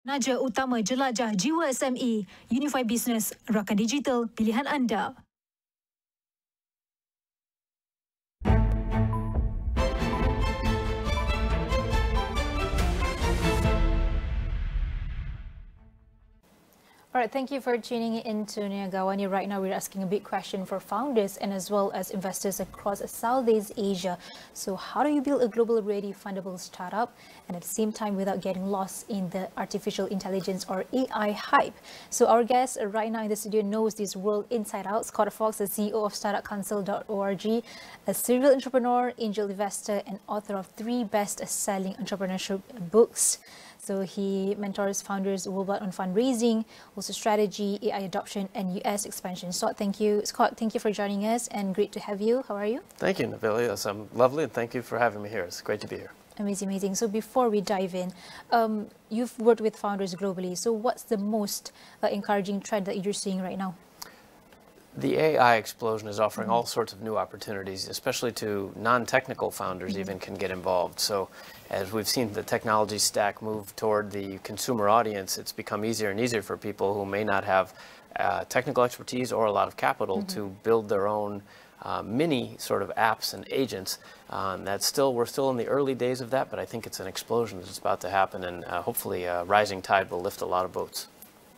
Naja utama jelajah jiwa SME, Unify Business, rakan digital pilihan anda. All right, thank you for tuning in to AWANI. Right now, we're asking a big question for founders and as well as investors across Southeast Asia. So how do you build a global-ready, fundable startup and at the same time without getting lost in the artificial intelligence or AI hype? So our guest right now in the studio knows this world inside out. Scott Fox, the CEO of StartupCouncil.org, a serial entrepreneur, angel investor, and author of 3 best-selling entrepreneurship books. So he mentors founders worldwide on fundraising, also strategy, AI adoption, and US expansion. So thank you, Scott. Thank you for joining us, and great to have you. How are you? Thank you, Nabilah. That's lovely, and thank you for having me here. It's great to be here. Amazing, amazing. So before we dive in, you've worked with founders globally. So what's the most encouraging trend that you're seeing right now? The AI explosion is offering all sorts of new opportunities, especially to non-technical founders even can get involved. So as we've seen the technology stack move toward the consumer audience, it's become easier and easier for people who may not have technical expertise or a lot of capital to build their own mini sort of apps and agents. We're still in the early days of that, but I think it's an explosion that's about to happen, and hopefully a rising tide will lift a lot of boats.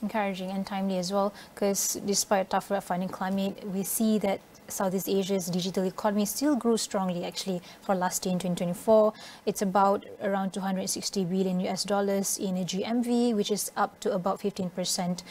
Encouraging and timely as well, because despite a tougher funding climate, we see that Southeast Asia's digital economy still grew strongly actually for last year in 2024. It's about around 260 billion US dollars in a GMV, which is up to about 15%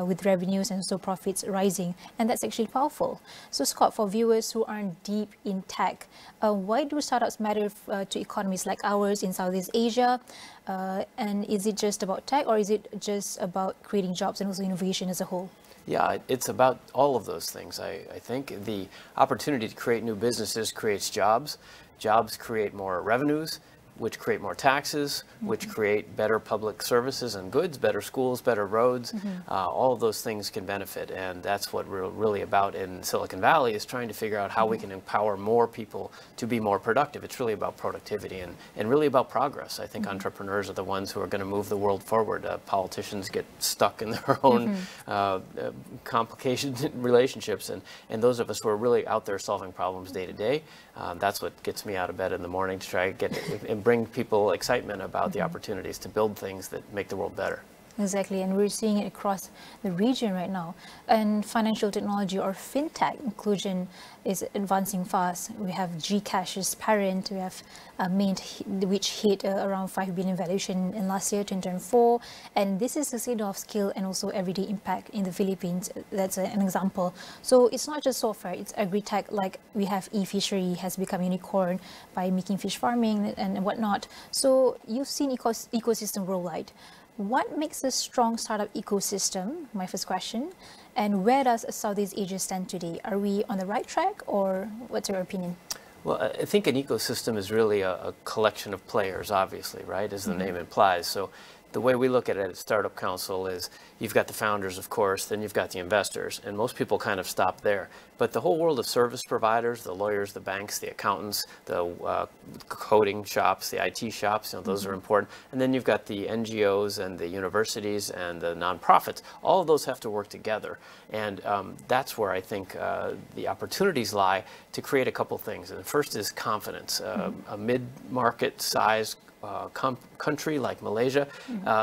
with revenues and so profits rising. And that's actually powerful. So Scott, for viewers who aren't deep in tech, why do startups matter to economies like ours in Southeast Asia? And is it just about tech, or is it just about creating jobs and also innovation as a whole? Yeah, it's about all of those things. I think the opportunity to create new businesses creates jobs. Jobs create more revenues, which create more taxes, which create better public services and goods, better schools, better roads. All of those things can benefit, and that's what we're really about in Silicon Valley, is trying to figure out how we can empower more people to be more productive. It's really about productivity and really about progress. I think entrepreneurs are the ones who are going to move the world forward. Politicians get stuck in their own complicated relationships, and those of us who are really out there solving problems day to day, that's what gets me out of bed in the morning, to try to get and bring people excitement about the opportunities to build things that make the world better. Exactly, and we're seeing it across the region right now. And financial technology or fintech inclusion is advancing fast. We have Gcash's parent, we have Mint, which hit around 5 billion valuation in last year, 2024. And this is a signal of skill and also everyday impact in the Philippines. That's an example. So it's not just software, it's agri-tech, like we have e-fishery has become unicorn by making fish farming and whatnot. So you've seen ecosystem worldwide. What makes a strong startup ecosystem? My first question. And where does Southeast Asia stand today? Are we on the right track, or what's your opinion? Well, I think an ecosystem is really a collection of players, obviously, right, as the name implies. So the way we look at it at Startup Council is you've got the founders, of course, then you've got the investors, and most people kind of stop there. But the whole world of service providers, the lawyers, the banks, the accountants, the coding shops, the IT shops, those are important. And then you've got the NGOs and the universities and the nonprofits. All of those have to work together. And that's where I think the opportunities lie to create a couple things. And the first is confidence. A mid-market size country like Malaysia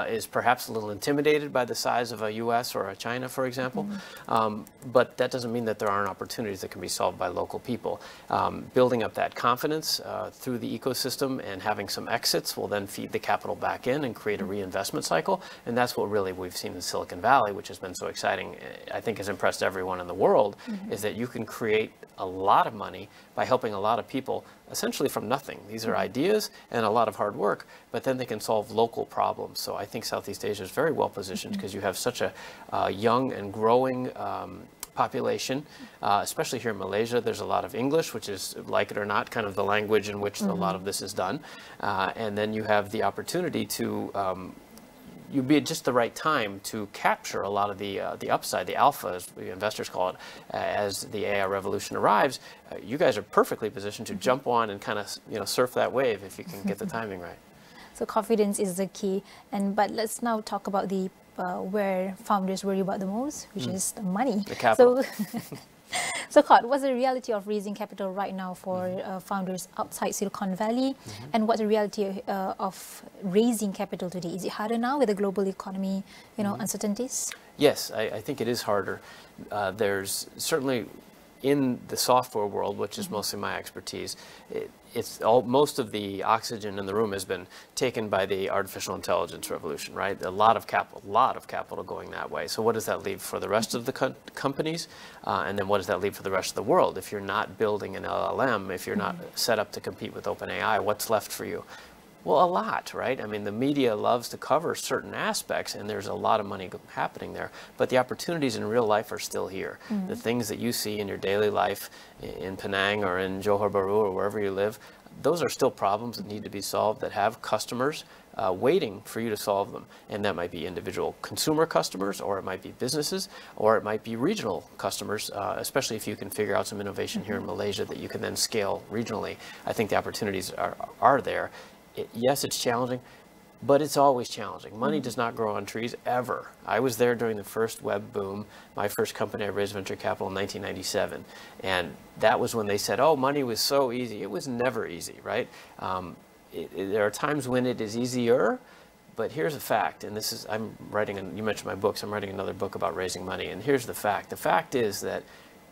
is perhaps a little intimidated by the size of a US or a China, for example. But that doesn't mean that there aren't opportunities that can be solved by local people. Building up that confidence through the ecosystem and having some exits will then feed the capital back in and create a reinvestment cycle. And that's what really we've seen in Silicon Valley, which has been so exciting. I think has impressed everyone in the world, is that you can create a lot of money by helping a lot of people essentially from nothing. These are ideas and a lot of hard work, but then they can solve local problems. So I think Southeast Asia is very well positioned because you have such a young and growing population, especially here in Malaysia. There's a lot of English, which is, like it or not, kind of the language in which a lot of this is done. And then you have the opportunity to you'd be at just the right time to capture a lot of the upside, the alpha, as the investors call it, as the AI revolution arrives. You guys are perfectly positioned to jump on and kind of surf that wave if you can get the timing right. So confidence is the key. But let's now talk about the where founders worry about the most, which is the money. The capital. So, Scott, what's the reality of raising capital right now for founders outside Silicon Valley? And what's the reality of raising capital today? Is it harder now with the global economy, uncertainties? Yes, I think it is harder. There's certainly in the software world, which is mostly my expertise, most of the oxygen in the room has been taken by the artificial intelligence revolution, right? A lot of capital going that way. So what does that leave for the rest of the companies? And then what does that leave for the rest of the world? If you're not building an LLM, if you're not set up to compete with OpenAI, what's left for you? Well, a lot, right? I mean, the media loves to cover certain aspects, and there's a lot of money happening there. But the opportunities in real life are still here. The things that you see in your daily life in Penang or in Johor Bahru or wherever you live, those are still problems that need to be solved, that have customers waiting for you to solve them. And that might be individual consumer customers, or it might be businesses, or it might be regional customers, especially if you can figure out some innovation here in Malaysia that you can then scale regionally. I think the opportunities are there. Yes, it's challenging, but it's always challenging. Money does not grow on trees, ever. I was there during the first web boom. My first company, I raised venture capital in 1997. And that was when they said, oh, money was so easy. It was never easy, right? There are times when it is easier, but here's a fact, and this is, you mentioned my books, I'm writing another book about raising money, and here's the fact. The fact is that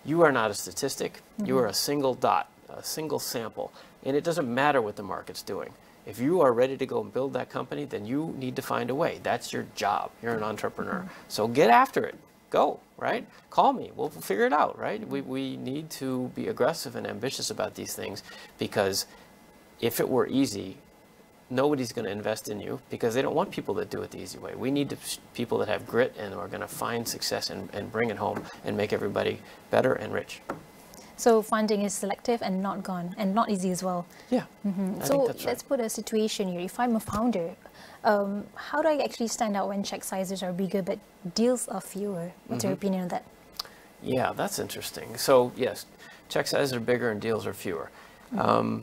you are not a statistic. You are a single dot, a single sample, and it doesn't matter what the market's doing. If you are ready to go and build that company, then you need to find a way. That's your job. You're an entrepreneur. So get after it. Go, right? Call me. We'll figure it out, right? We need to be aggressive and ambitious about these things, because if it were easy, nobody's going to invest in you, because they don't want people that do it the easy way. We need people that have grit and are going to find success and bring it home and make everybody better and rich. So funding is selective and not gone, and not easy as well. Yeah. So that's right. let's put a situation here. If I'm a founder, how do I actually stand out when check sizes are bigger but deals are fewer? What's your opinion on that? Yeah, that's interesting. So yes, check sizes are bigger and deals are fewer. I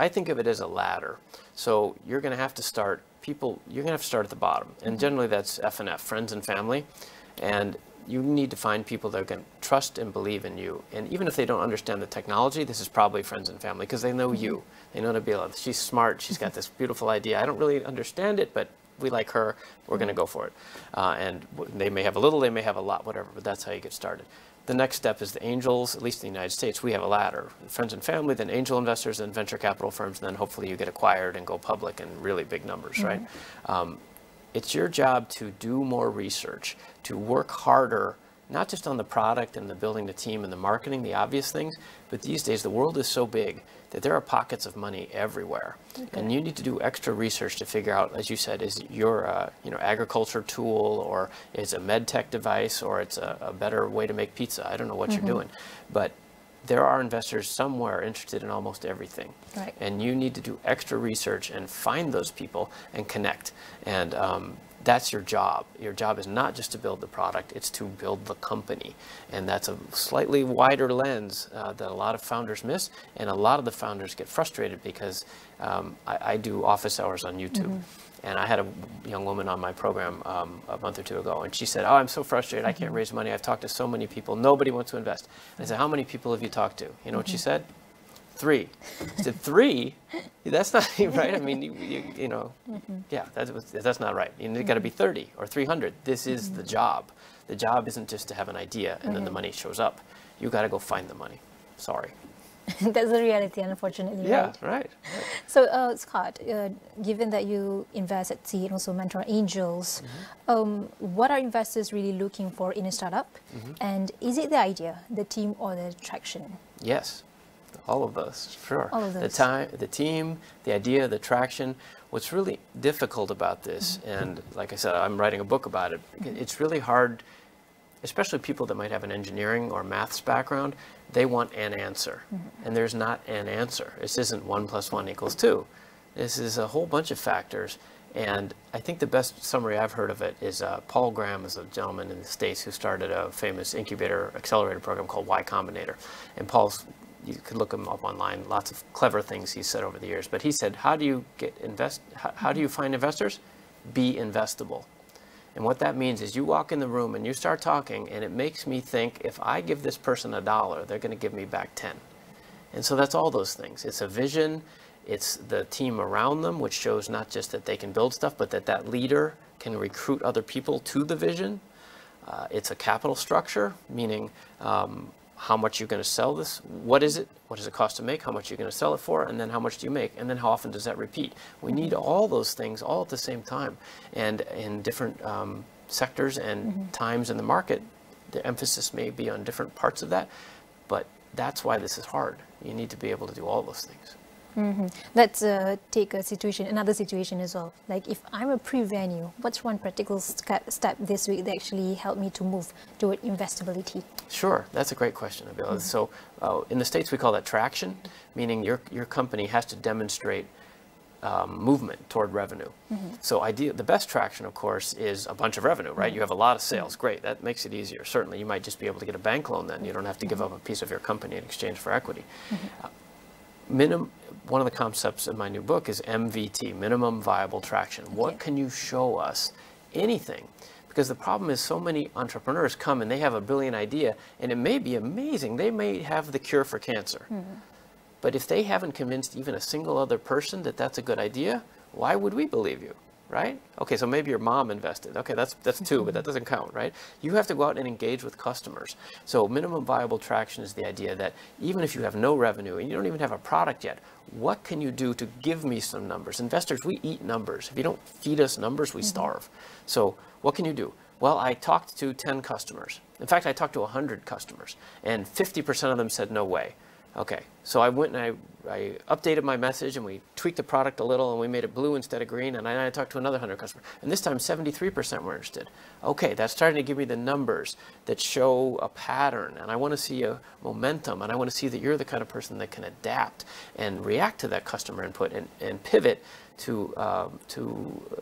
think of it as a ladder. So you're going to have to start you're going to have to start at the bottom, and generally that's F&F, friends and family, and you need to find people that are going to trust and believe in you. And even if they don't understand the technology, this is probably friends and family, because they know you. They know Nabilah. She's smart. She's got this beautiful idea. I don't really understand it, but we like her. We're going to go for it. And they may have a little, they may have a lot, whatever, but that's how you get started. The next step is the angels. At least in the United States, we have a ladder. Friends and family, then angel investors, then venture capital firms, and then hopefully you get acquired and go public in really big numbers, right? It's your job to do more research, to work harder, not just on the product and the building the team and the marketing, the obvious things, but these days the world is so big that there are pockets of money everywhere. And you need to do extra research to figure out, as you said, is your agriculture tool, or is a med tech device, or it's a better way to make pizza. I don't know what you're doing, but there are investors somewhere interested in almost everything. Right. And you need to do extra research and find those people and connect. And that's your job. Your job is not just to build the product, it's to build the company. And that's a slightly wider lens that a lot of founders miss. And a lot of the founders get frustrated because I do office hours on YouTube. And I had a young woman on my program a month or two ago, and she said, oh, I'm so frustrated. I can't raise money. I've talked to so many people. Nobody wants to invest. And I said, how many people have you talked to? You know what she said? 3. I said, 3? That's not right. I mean, yeah, that's not right. It's got to be 30 or 300. This is the job. The job isn't just to have an idea and then the money shows up. You got to go find the money. Sorry. That's the reality, unfortunately. Yeah, right. So, Scott, given that you invest at seed and also mentor angels, what are investors really looking for in a startup? And is it the idea, the team, or the traction? Yes, all of those, sure. All of those. The team, the idea, the traction. What's really difficult about this, and like I said, I'm writing a book about it, it's really hard, especially people that might have an engineering or maths background. They want an answer, and there's not an answer. This isn't 1 + 1 = 2. This is a whole bunch of factors, and I think the best summary I've heard of it is Paul Graham is a gentleman in the States who started a famous incubator accelerator program called Y Combinator, and Paul's you could look him up online, lots of clever things he's said over the years. But he said, how do you how do you find investors? Be investable. And what that means is you walk in the room and you start talking, and it makes me think, if I give this person $1, they're going to give me back 10. And so that's all those things. It's a vision, it's the team around them, which shows not just that they can build stuff, but that that leader can recruit other people to the vision. It's a capital structure, meaning how much you're going to sell this, what is it, what does it cost to make, how much you're going to sell it for, and then how much do you make, and then how often does that repeat. We need all those things all at the same time, and in different sectors and times in the market, the emphasis may be on different parts of that, but that's why this is hard. You need to be able to do all those things. Let's take another situation as well. Like, if I'm a pre-venue, what's one practical step this week that actually helped me to move toward investability? Sure, that's a great question, Nabilah. So in the States, we call that traction, meaning your company has to demonstrate movement toward revenue. So the best traction, of course, is a bunch of revenue, right? You have a lot of sales. Great, that makes it easier. Certainly, you might just be able to get a bank loan then. You don't have to give up a piece of your company in exchange for equity. One of the concepts in my new book is MVT, minimum viable traction. What can you show us? Anything. Because the problem is, so many entrepreneurs come and they have a brilliant idea, and it may be amazing. They may have the cure for cancer. But if they haven't convinced even a single other person that that's a good idea, why would we believe you? Right? Okay, so maybe your mom invested. Okay, that's two, but that doesn't count, right? You have to go out and engage with customers. So minimum viable traction is the idea that even if you have no revenue and you don't even have a product yet, what can you do to give me some numbers? Investors, we eat numbers. If you don't feed us numbers, we starve. So what can you do? Well, I talked to 10 customers. In fact, I talked to 100 customers, and 50% of them said no way. Okay, so I went and I updated my message, and we tweaked the product a little, and we made it blue instead of green, and I talked to another 100 customers. And this time, 73% were interested. Okay, that's starting to give me the numbers that show a pattern, and I want to see a momentum, and I want to see that you're the kind of person that can adapt and react to that customer input and pivot to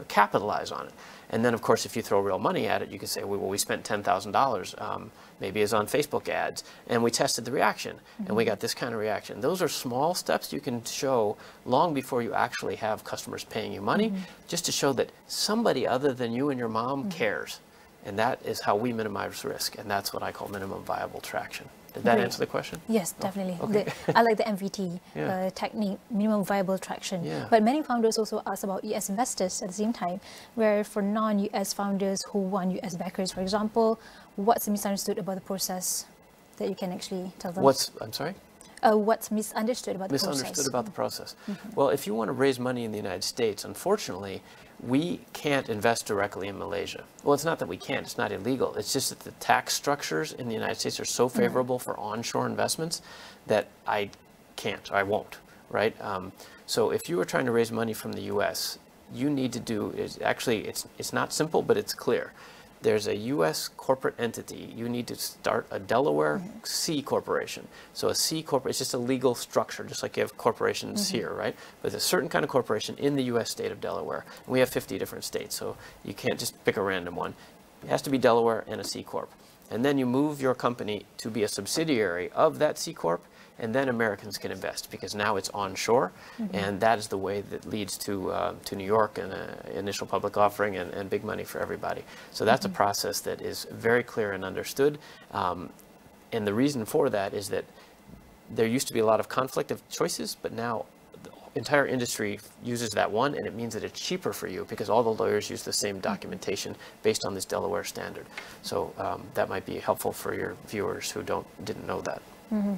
capitalize on it. And then, of course, if you throw real money at it, you can say, well, we spent $10,000, maybe it's on Facebook ads, and we tested the reaction, and we got this kind of reaction. Those are small steps you can show long before you actually have customers paying you money, just to show that somebody other than you and your mom cares. And that is how we minimize risk, and that's what I call minimum viable traction. Did that answer the question? Yes, definitely. Okay. I like the MVT technique, minimum viable traction. But many founders also ask about US investors at the same time, where for non-US founders who want US backers, for example, what's misunderstood about the process that you can actually tell them? I'm sorry? What's misunderstood about the process? Misunderstood about the process. Well, if you want to raise money in the United States, unfortunately, we can't invest directly in Malaysia. Well, it's not that we can't, it's not illegal. It's just that the tax structures in the United States are so favorable for onshore investments that I can't, or I won't, right? So if you were trying to raise money from the US, you need to do, it's not simple, but it's clear. There's a U.S. corporate entity. You need to start a Delaware C corporation. So a C corp is just a legal structure, just like you have corporations here, right? But there's a certain kind of corporation in the U.S. state of Delaware. And we have 50 different states, so you can't just pick a random one. It has to be Delaware and a C corp. And then you move your company to be a subsidiary of that C corp, and then Americans can invest, because now it's onshore, and that is the way that leads to New York and an initial public offering and big money for everybody. So that's a process that is very clear and understood, and the reason for that is that there used to be a lot of conflict of choices, but now the entire industry uses that one, and it means that it's cheaper for you because all the lawyers use the same documentation based on this Delaware standard. So that might be helpful for your viewers who didn't know that.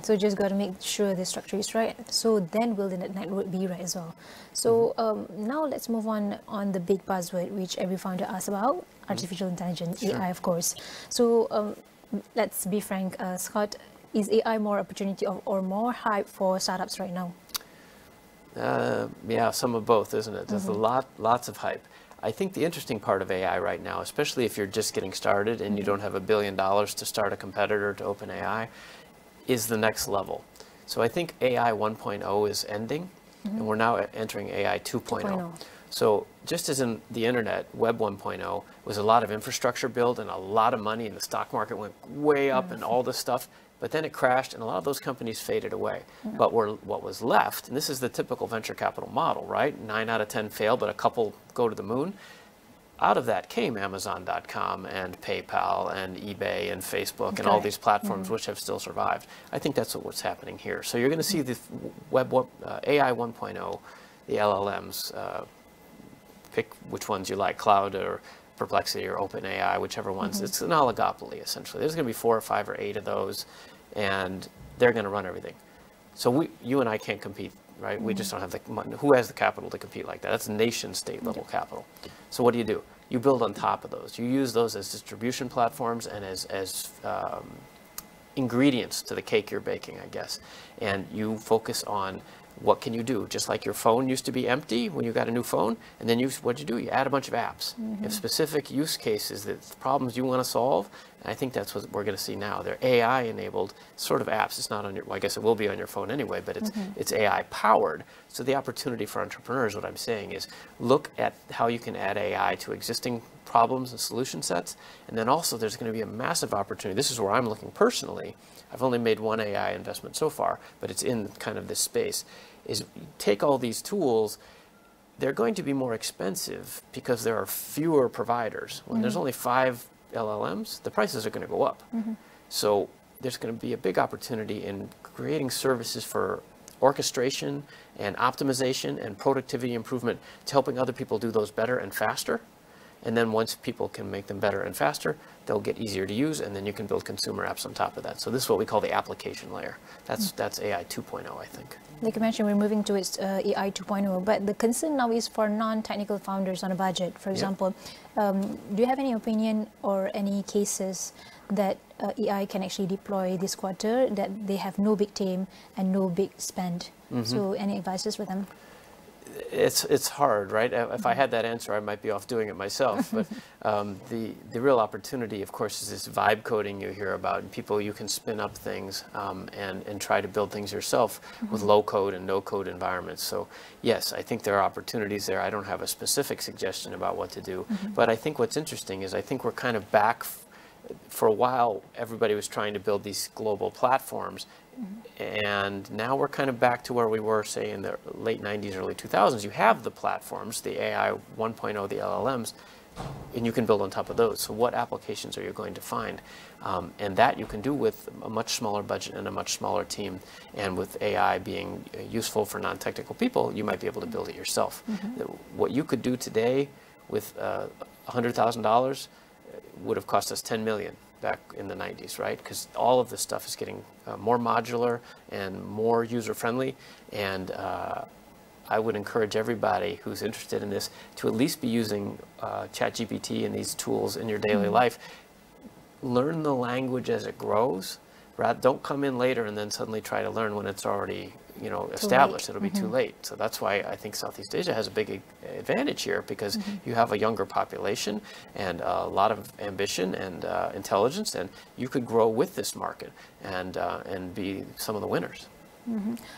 So just got to make sure the structure is right. So then will the network be right as well. So now let's move on the big buzzword which every founder asks about, artificial intelligence, AI, of course. So let's be frank, Scott, is AI more opportunity or more hype for startups right now? Yeah, some of both, isn't it? There's lots of hype. I think the interesting part of AI right now, especially if you're just getting started and you don't have $1 billion to start a competitor to OpenAI, is the next level. So I think AI 1.0 is ending, and we're now entering AI 2.0. So just as in the internet, Web 1.0 was a lot of infrastructure build and a lot of money, and the stock market went way up and all this stuff, but then it crashed, and a lot of those companies faded away. But what was left, and this is the typical venture capital model, right? 9 out of 10 fail, but a couple go to the moon. Out of that came Amazon.com and PayPal and eBay and Facebook and all these platforms which have still survived. I think that's what's happening here. So you're going to see the AI 1.0, the LLMs, pick which ones you like, Cloud or Perplexity or OpenAI, whichever ones. It's an oligopoly, essentially. There's going to be 4 or 5 or 8 of those, and they're going to run everything. So you and I can't compete, right? We just don't have the money. Who has the capital to compete like that? That's nation state level capital. So what do? You build on top of those. You use those as distribution platforms and as ingredients to the cake you're baking, I guess. And you focus on what can you do? Just like your phone used to be empty when you got a new phone, and then what'd you do? You add a bunch of apps. You have specific use cases, that problems you want to solve. And I think that's what we're going to see now. They're AI-enabled sort of apps. It's not on your, well, I guess it will be on your phone anyway, but it's AI-powered. So the opportunity for entrepreneurs, what I'm saying is, look at how you can add AI to existing problems and solution sets. And then also there's going to be a massive opportunity. This is where I'm looking personally. I've only made one AI investment so far, but it's in kind of this space, is take all these tools, they're going to be more expensive because there are fewer providers. When there's only 5 LLMs, the prices are going to go up. So there's going to be a big opportunity in creating services for orchestration and optimization and productivity improvement to helping other people do those better and faster. And then once people can make them better and faster, they'll get easier to use, and then you can build consumer apps on top of that. So this is what we call the application layer. That's AI 2.0, I think. Like you mentioned, we're moving towards AI 2.0, but the concern now is for non-technical founders on a budget. For example, do you have any opinion or any cases that AI can actually deploy this quarter, that they have no big team and no big spend? So any advices for them? It's hard, right? If I had that answer, I might be off doing it myself. But the real opportunity, of course, is this vibe coding you hear about. And people, you can spin up things and try to build things yourself with low code and no code environments. So yes, I think there are opportunities there. I don't have a specific suggestion about what to do. But I think what's interesting is I think we're kind of back. For a while, everybody was trying to build these global platforms. And now we're kind of back to where we were, say, in the late 90s, early 2000s. You have the platforms, the AI 1.0, the LLMs, and you can build on top of those. So what applications are you going to find? And that you can do with a much smaller budget and a much smaller team. And with AI being useful for non-technical people, you might be able to build it yourself. What you could do today with $100,000 would have cost us $10 million back in the 90s, right? Because all of this stuff is getting more modular and more user-friendly. And I would encourage everybody who's interested in this to at least be using ChatGPT and these tools in your daily life. Learn the language as it grows. Don't come in later and then suddenly try to learn when it's already established. It'll be too late. So that's why I think Southeast Asia has a big advantage here, because you have a younger population and a lot of ambition and intelligence, and you could grow with this market and be some of the winners.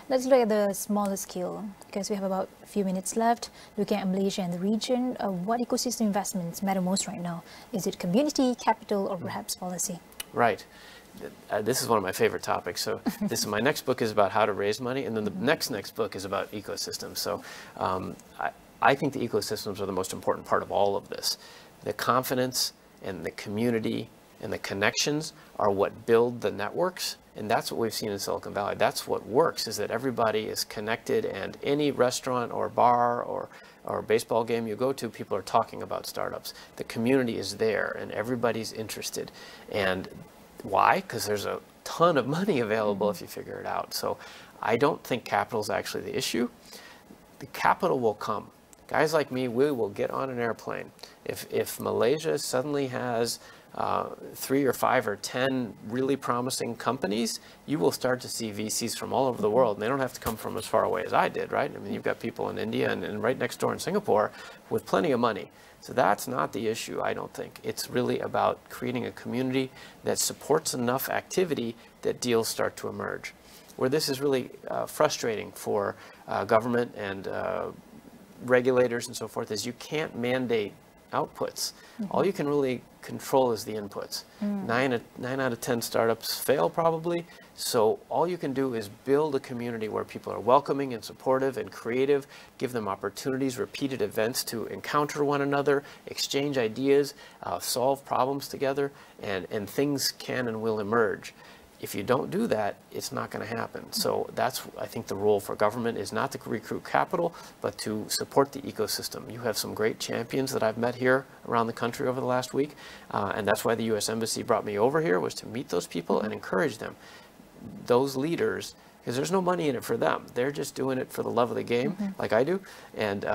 Let's look at the smaller scale, because we have about a few minutes left. Looking at Malaysia and the region, what ecosystem investments matter most right now? Is it community, capital, or perhaps policy? Right. This is one of my favorite topics. So my next book is about how to raise money, and then the next book is about ecosystems. So I think the ecosystems are the most important part of all of this. The confidence and the community and the connections are what build the networks, and that's what we've seen in Silicon Valley. That's what works, is that everybody is connected, and any restaurant or bar or baseball game you go to, people are talking about startups. The community is there, and everybody's interested. And why? Because there's a ton of money available if you figure it out. So I don't think capital is actually the issue. The capital will come. Guys like me, we will get on an airplane. If Malaysia suddenly has 3 or 5 or 10 really promising companies, you will start to see VCs from all over the world. And they don't have to come from as far away as I did, right? I mean, you've got people in India and right next door in Singapore with plenty of money. So that's not the issue, I don't think. It's really about creating a community that supports enough activity that deals start to emerge. Where this is really frustrating for government and regulators and so forth is you can't mandate outputs. All you can really control is the inputs. 9 out of 10 startups fail probably. So all you can do is build a community where people are welcoming and supportive and creative, give them opportunities, repeated events to encounter one another, exchange ideas, solve problems together, and things can and will emerge. If you don't do that, it's not going to happen. So that's, I think, the role for government is not to recruit capital, but to support the ecosystem. You have some great champions that I've met here around the country over the last week, and that's why the U.S. Embassy brought me over here, was to meet those people and encourage them. Those leaders, because there's no money in it for them. They're just doing it for the love of the game, like I do, and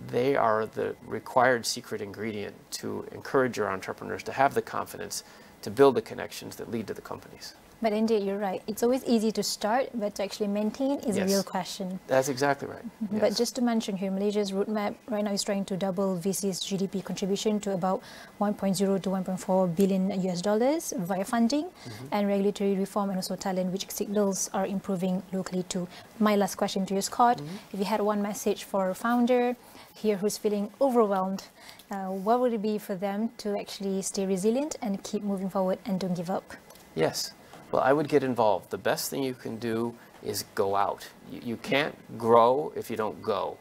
they are the required secret ingredient to encourage your entrepreneurs to have the confidence to build the connections that lead to the companies. But indeed, you're right. It's always easy to start, but to actually maintain is a real question. That's exactly right. But just to mention here, Malaysia's roadmap right now is trying to double VC's GDP contribution to about 1.0 to 1.4 billion US dollars via funding and regulatory reform, and also talent, which signals are improving locally too. My last question to you, Scott, if you had one message for a founder here who's feeling overwhelmed, what would it be for them to actually stay resilient and keep moving forward and don't give up? Yes. Well, I would get involved. The best thing you can do is go out. You can't grow if you don't go.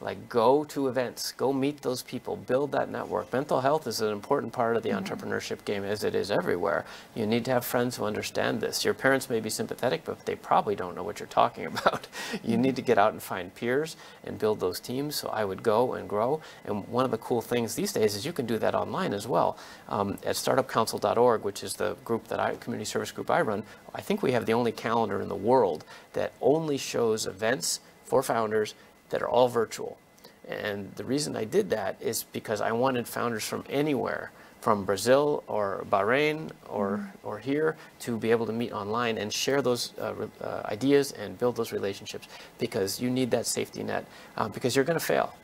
Like, go to events, go meet those people, build that network. Mental health is an important part of the entrepreneurship game, as it is everywhere. You need to have friends who understand this. Your parents may be sympathetic, but they probably don't know what you're talking about. You need to get out and find peers and build those teams. So I would go and grow. And one of the cool things these days is you can do that online as well. At startupcouncil.org, which is the group that community service group I run, I think we have the only calendar in the world that only shows events for founders that are all virtual. And the reason I did that is because I wanted founders from anywhere, from Brazil or Bahrain or here, to be able to meet online and share those ideas and build those relationships, because you need that safety net, because you're going to fail.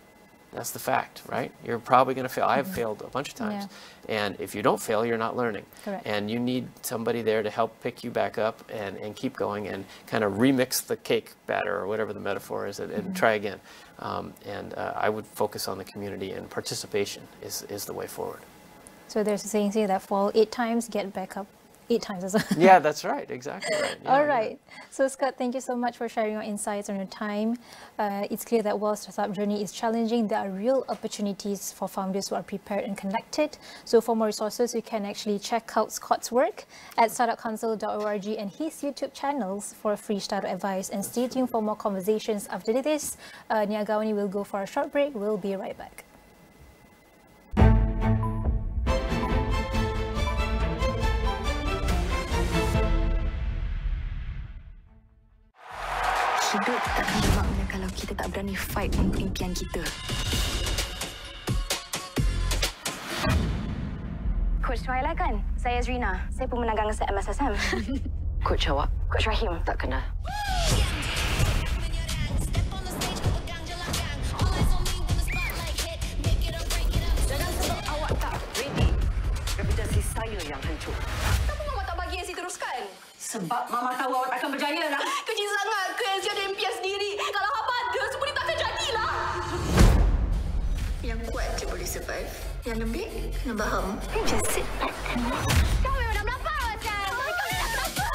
That's the fact, right? You're probably going to fail. I've failed a bunch of times. And if you don't fail, you're not learning. Correct. And you need somebody there to help pick you back up and keep going and kind of remix the cake batter, or whatever the metaphor is, and try again. I would focus on the community, and participation is the way forward. So there's a saying that fall 8 times, get back up 8 times as well. Yeah, that's right. Exactly right. Yeah, all right. So Scott, thank you so much for sharing your insights and your time. It's clear that while startup journey is challenging, there are real opportunities for founders who are prepared and connected. So for more resources, you can actually check out Scott's work at startupcouncil.org and his YouTube channels for free startup advice. And stay tuned for more conversations after this. Niaga AWANI will go for a short break. We'll be right back. Hidup takkan bermakna kalau kita tak berani fight untuk impian kita. Coach Twilight kan? Saya Azrina. Saya pemenang gangsa MSSM. Coach awak? Coach Rahim. Tak kenal. Jangan sebab awak tak ready. Reputasi saya yang hancur. Kenapa Mama tak bagi Yancy teruskan? Sebab Mama tahu awak takkan berjaya lah. Kecil sangat ke Yancy ada impian sendiri? Kalau Abah ada, semua ni takkan jadilah. Yang kuat je boleh survive. Yang lembik, kena faham. Just sit back and kau memang dah melapar kan? Kau tak kenapa,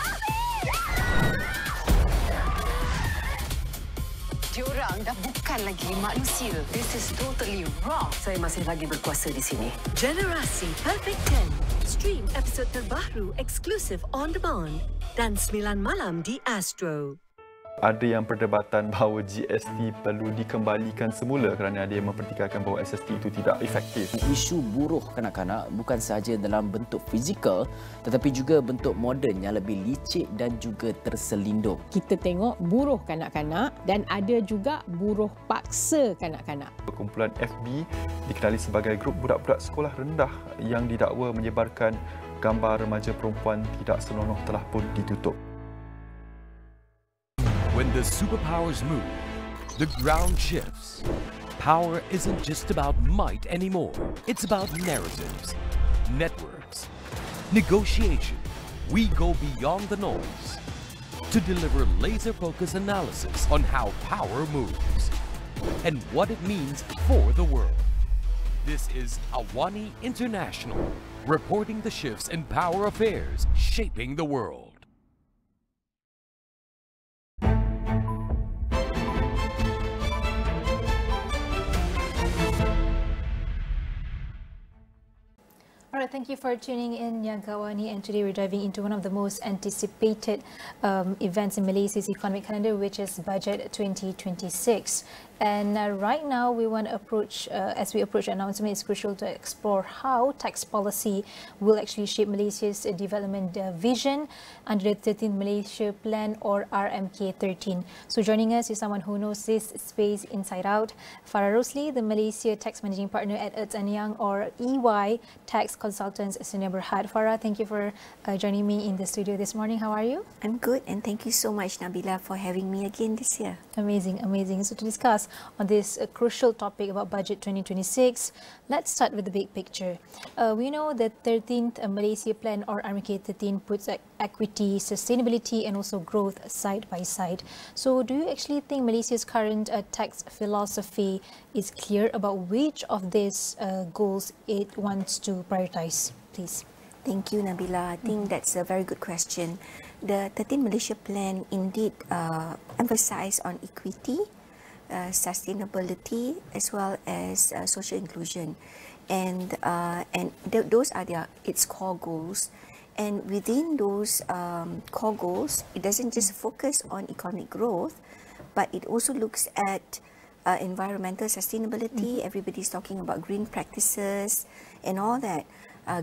Diorang dah bukan lagi manusia. This is totally wrong. Saya masih lagi berkuasa di sini. Generasi Perfect 10. Stream episod terbaru eksklusif on demand dan 9 malam di Astro. Ada yang perdebatan bahawa GST perlu dikembalikan semula kerana ada yang mempertikaikan bahawa SST itu tidak efektif. Isu buruh kanak-kanak bukan sahaja dalam bentuk fizikal tetapi juga bentuk moden yang lebih licik dan juga terselindung. Kita tengok buruh kanak-kanak dan ada juga buruh paksa kanak-kanak. Kumpulan FB dikenali sebagai grup budak-budak sekolah rendah yang didakwa menyebarkan gambar remaja perempuan tidak senonoh telah pun ditutup. When the superpowers move, the ground shifts. Power isn't just about might anymore. It's about narratives, networks, negotiation. We go beyond the noise to deliver laser-focused analysis on how power moves and what it means for the world. This is AWANI International, reporting the shifts in power affairs shaping the world. All right, thank you for tuning in, AWANI, and today we're diving into one of the most anticipated events in Malaysia's economic calendar, which is Budget 2026. And right now, we want to approach, as we approach the announcement, it's crucial to explore how tax policy will actually shape Malaysia's development vision under the 13th Malaysia Plan, or RMK13. So joining us is someone who knows this space inside out, Farah Rosli, the Malaysia Tax Managing Partner at Ernst & Young, or EY Tax Consultants Senior Berhad. Farah, thank you for joining me in the studio this morning. How are you? I'm good, and thank you so much, Nabilah, for having me again this year. Amazing, amazing. So to discuss on this crucial topic about Budget 2026, let's start with the big picture. We know that 13th Malaysia Plan, or RMK13, puts equity, sustainability and also growth side by side. So do you actually think Malaysia's current tax philosophy is clear about which of these goals it wants to prioritize, please? Thank you, Nabilah. I think that's a very good question. The 13th Malaysia Plan indeed emphasise on equity, sustainability, as well as social inclusion, and those are its core goals. And within those core goals, it doesn't just focus on economic growth, but it also looks at environmental sustainability. Everybody's talking about green practices and all that.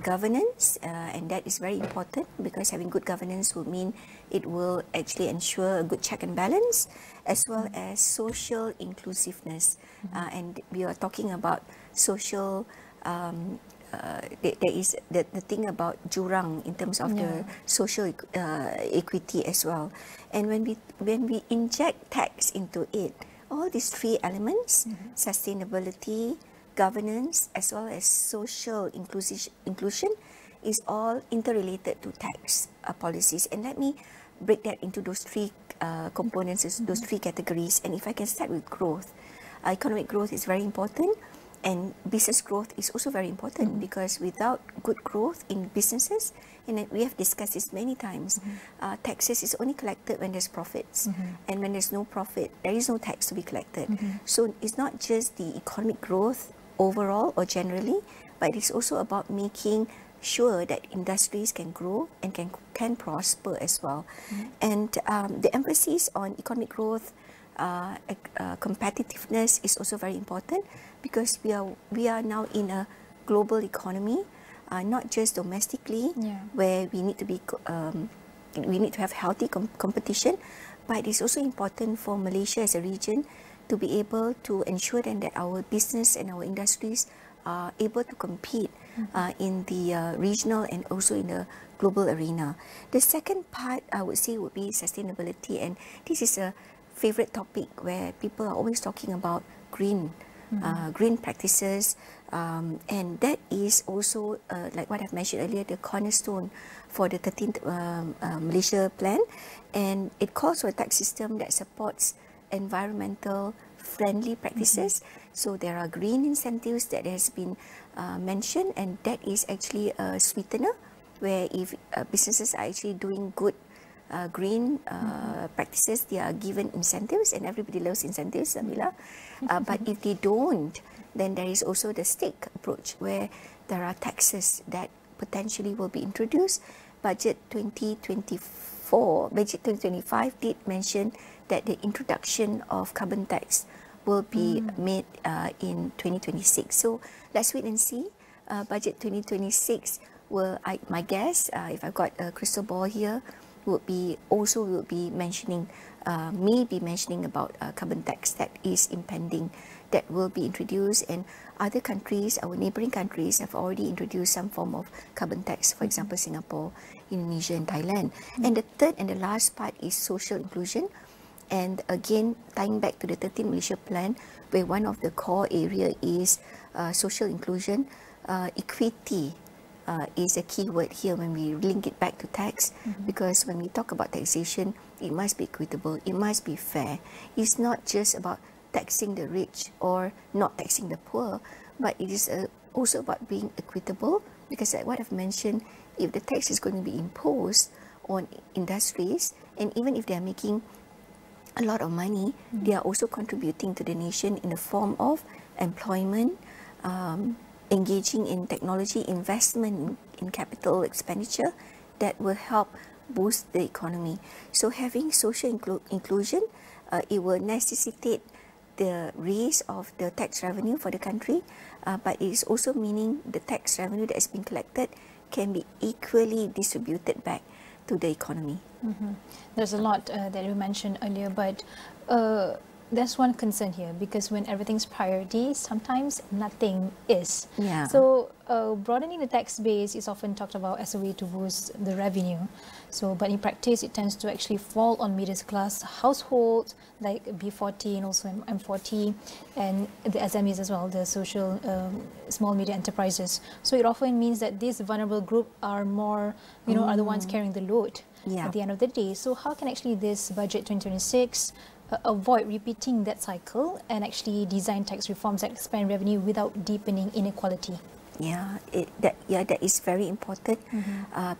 Governance, and that is very important, because having good governance will mean it will actually ensure a good check and balance, as well as social inclusiveness. And we are talking about social, there is the thing about jurang in terms of the social equity as well. And when we inject tax into it, all these three elements, sustainability, governance, as well as social inclusion, is all interrelated to tax policies. And let me break that into those three components, those three categories. And if I can start with growth, economic growth is very important, and business growth is also very important, because without good growth in businesses, and we have discussed this many times, taxes is only collected when there's profits, and when there's no profit, there is no tax to be collected. So it's not just the economic growth overall or generally, but it's also about making sure that industries can grow and can prosper as well. And the emphasis on economic growth, competitiveness is also very important, because we are now in a global economy, not just domestically, where we need to be we need to have healthy competition, but it's also important for Malaysia as a region to be able to ensure then that our business and our industries are able to compete in the regional and also in the global arena. The second part, I would say, would be sustainability, and this is a favorite topic where people are always talking about green practices, and that is also, like what I've mentioned earlier, the cornerstone for the 13th Malaysia Plan, and it calls for a tax system that supports environmental friendly practices. So there are green incentives that has been mentioned, and that is actually a sweetener, where if businesses are actually doing good green practices, they are given incentives, and everybody loves incentives, Nabilah. But if they don't, then there is also the stake approach, where there are taxes that potentially will be introduced. Budget 2024, Budget 2025 did mention that the introduction of carbon tax will be made in 2026. So let's wait and see. Budget 2026 will, my guess, if I've got a crystal ball here, will be mentioning, maybe mentioning about carbon tax that is impending, that will be introduced, and other countries, our neighbouring countries, have already introduced some form of carbon tax, for example, Singapore, Indonesia and Thailand. And the third and the last part is social inclusion. And again, tying back to the 13th Malaysia Plan, where one of the core area is social inclusion, equity is a key word here when we link it back to tax, because when we talk about taxation, it must be equitable, it must be fair. It's not just about taxing the rich or not taxing the poor, but it is also about being equitable, because like what I've mentioned, if the tax is going to be imposed on industries, and even if they are making a lot of money, they are also contributing to the nation in the form of employment, engaging in technology, investment in capital expenditure that will help boost the economy. So having social inclusion, it will necessitate the raise of the tax revenue for the country, but it is also meaning the tax revenue that has been collected can be equally distributed back to the economy. There's a lot that you mentioned earlier, but there's one concern here, because when everything's priority, sometimes nothing is. Yeah. So broadening the tax base is often talked about as a way to boost the revenue. So, but in practice, it tends to actually fall on middle class households like B40 and also M40, and the SMEs as well, the social small medium enterprises. So it often means that this vulnerable group are more, are the ones carrying the load at the end of the day. So how can actually this budget 2026 avoid repeating that cycle and actually design tax reforms that expand revenue without deepening inequality? That is very important,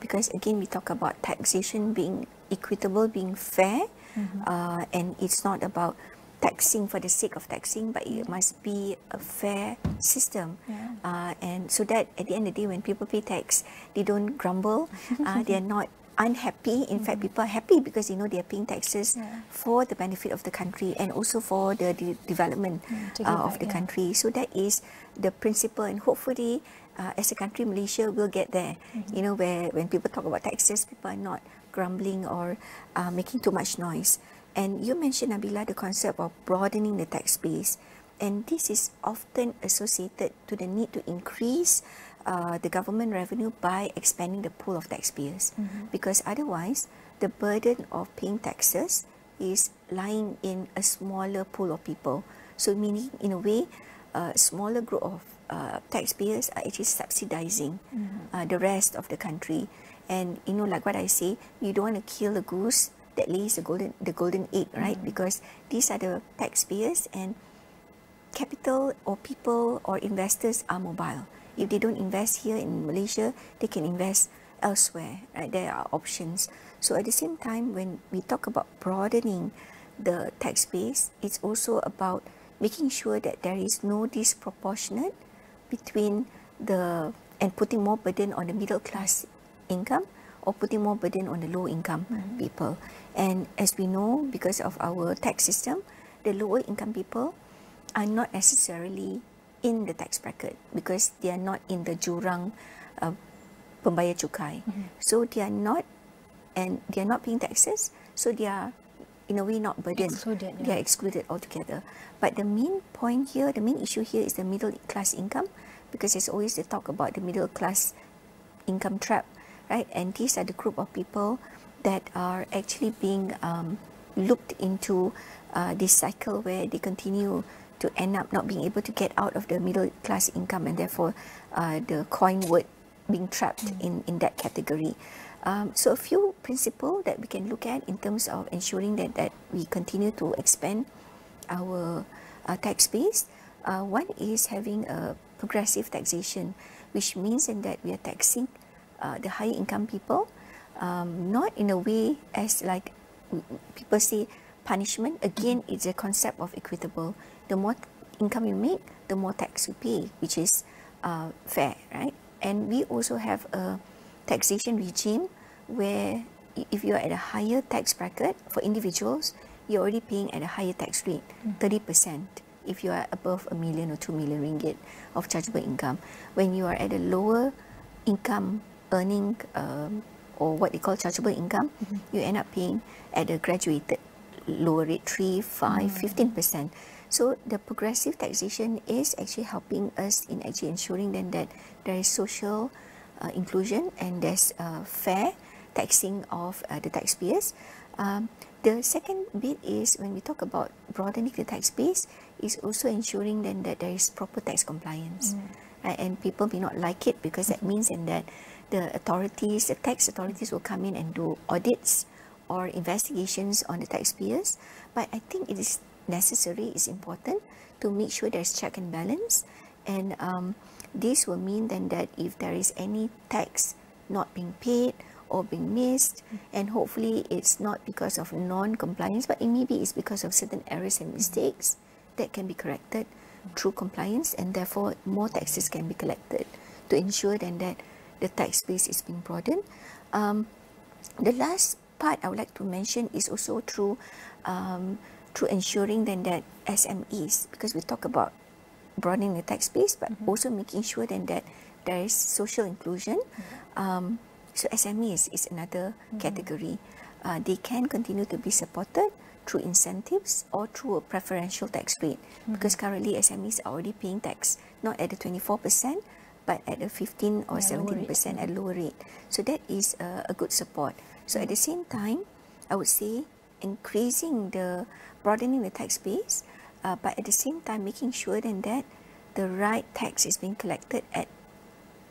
because again we talk about taxation being equitable, being fair, and it's not about taxing for the sake of taxing, but it must be a fair system, and so that at the end of the day, when people pay tax, they don't grumble, they are not unhappy. In fact, people are happy because they know they are paying taxes for the benefit of the country and also for the development of the country. So that is the principle, and hopefully as a country, Malaysia will get there, where when people talk about taxes, people are not grumbling or making too much noise. And you mentioned, Nabilah, the concept of broadening the tax base, and this is often associated to the need to increase the government revenue by expanding the pool of taxpayers, because otherwise the burden of paying taxes is lying in a smaller pool of people. So meaning, in a way, a smaller group of taxpayers are actually subsidizing the rest of the country. And like what I say, you don't want to kill the goose that lays the golden egg, right? Because these are the taxpayers, and capital or people or investors are mobile. If they don't invest here in Malaysia, they can invest elsewhere, right? There are options. So at the same time, when we talk about broadening the tax base, it's also about making sure that there is no disproportionate between and putting more burden on the middle class income or putting more burden on the low income people. And as we know, because of our tax system, the lower income people are not necessarily in the tax bracket because they are not in the jurang pembayar cukai. So they are not paying taxes, so they are in a way not burdened. They are excluded altogether. But the main point here, the main issue here is the middle class income, because there's always the talk about the middle class income trap, right? And these are the group of people that are actually being looked into this cycle where they continue to end up not being able to get out of the middle class income, and therefore the coin word being trapped in that category. So a few principles that we can look at in terms of ensuring that we continue to expand our tax base. One is having a progressive taxation, which means that we are taxing the high income people, not in a way as like people say punishment. Again, it's a concept of equitable. The more income you make, the more tax you pay, which is fair, right? And we also have a taxation regime where if you are at a higher tax bracket for individuals, you're already paying at a higher tax rate, 30%, if you are above 1 million or 2 million ringgit of chargeable income. When you are at a lower income earning or what they call chargeable income, you end up paying at a graduated lower rate, 3, 5, 15%. So the progressive taxation is actually helping us in actually ensuring then that there is social inclusion and there's fair taxing of the taxpayers. The second bit is when we talk about broadening the tax base, is also ensuring then that there is proper tax compliance. And people may not like it because that means that the authorities, the tax authorities will come in and do audits or investigations on the taxpayers. But I think it is necessary, it's important to make sure there's check and balance, And this will mean then that if there is any tax not being paid or being missed, and hopefully it's not because of non-compliance, but it maybe it's because of certain errors and mistakes that can be corrected through compliance, and therefore more taxes can be collected to ensure then that the tax base is being broadened. The last part I would like to mention is also through ensuring then that SMEs, because we talk about broadening the tax base, but also making sure then that there is social inclusion. So SMEs is another category. They can continue to be supported through incentives or through a preferential tax rate, because currently SMEs are already paying tax not at the 24%, but at a 15 or 17% at lower rate. So that is a good support. So at the same time, I would say broadening the tax base, but at the same time making sure then that the right tax is being collected at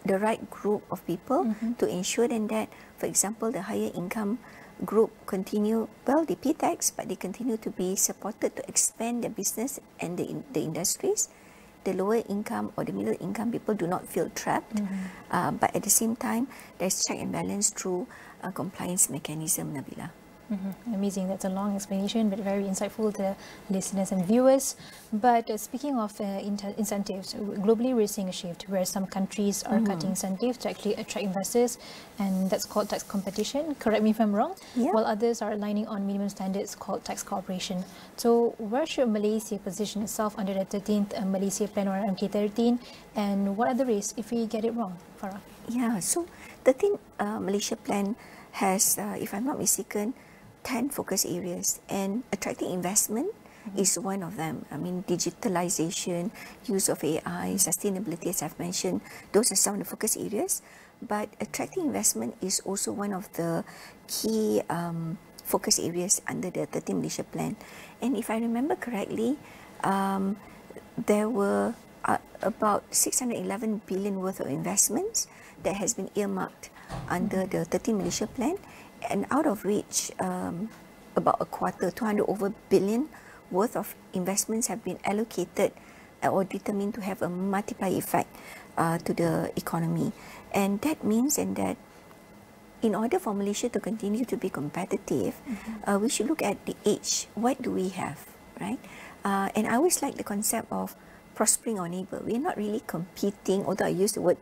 the right group of people to ensure then that, for example, the higher income group they pay tax, but they continue to be supported to expand their business and the industries. The lower income or the middle income people do not feel trapped, but at the same time, there's check and balance through a compliance mechanism, Nabilah. Amazing. That's a long explanation, but very insightful to listeners and viewers. But speaking of incentives, globally we're seeing a shift where some countries are cutting incentives to actually attract investors, and that's called tax competition. Correct me if I'm wrong. Yeah. While others are aligning on minimum standards called tax cooperation. So where should Malaysia position itself under the 13th Malaysia Plan or MK13, and what are the risks if we get it wrong, Farah? Yeah, so the 13th Malaysia Plan has, if I'm not mistaken, 10 focus areas, and attracting investment is one of them. I mean, digitalization, use of AI, sustainability, as I've mentioned, those are some of the focus areas. But attracting investment is also one of the key focus areas under the 13th Malaysia Plan. And if I remember correctly, there were about 611 billion worth of investments that has been earmarked under the 13th Malaysia Plan, and out of which about a quarter, 200 over billion worth of investments have been allocated or determined to have a multiplier effect to the economy. And that means that in order for Malaysia to continue to be competitive, we should look at the age. What do we have, right? And I always like the concept of prospering our neighbour. We're not really competing, although I use the word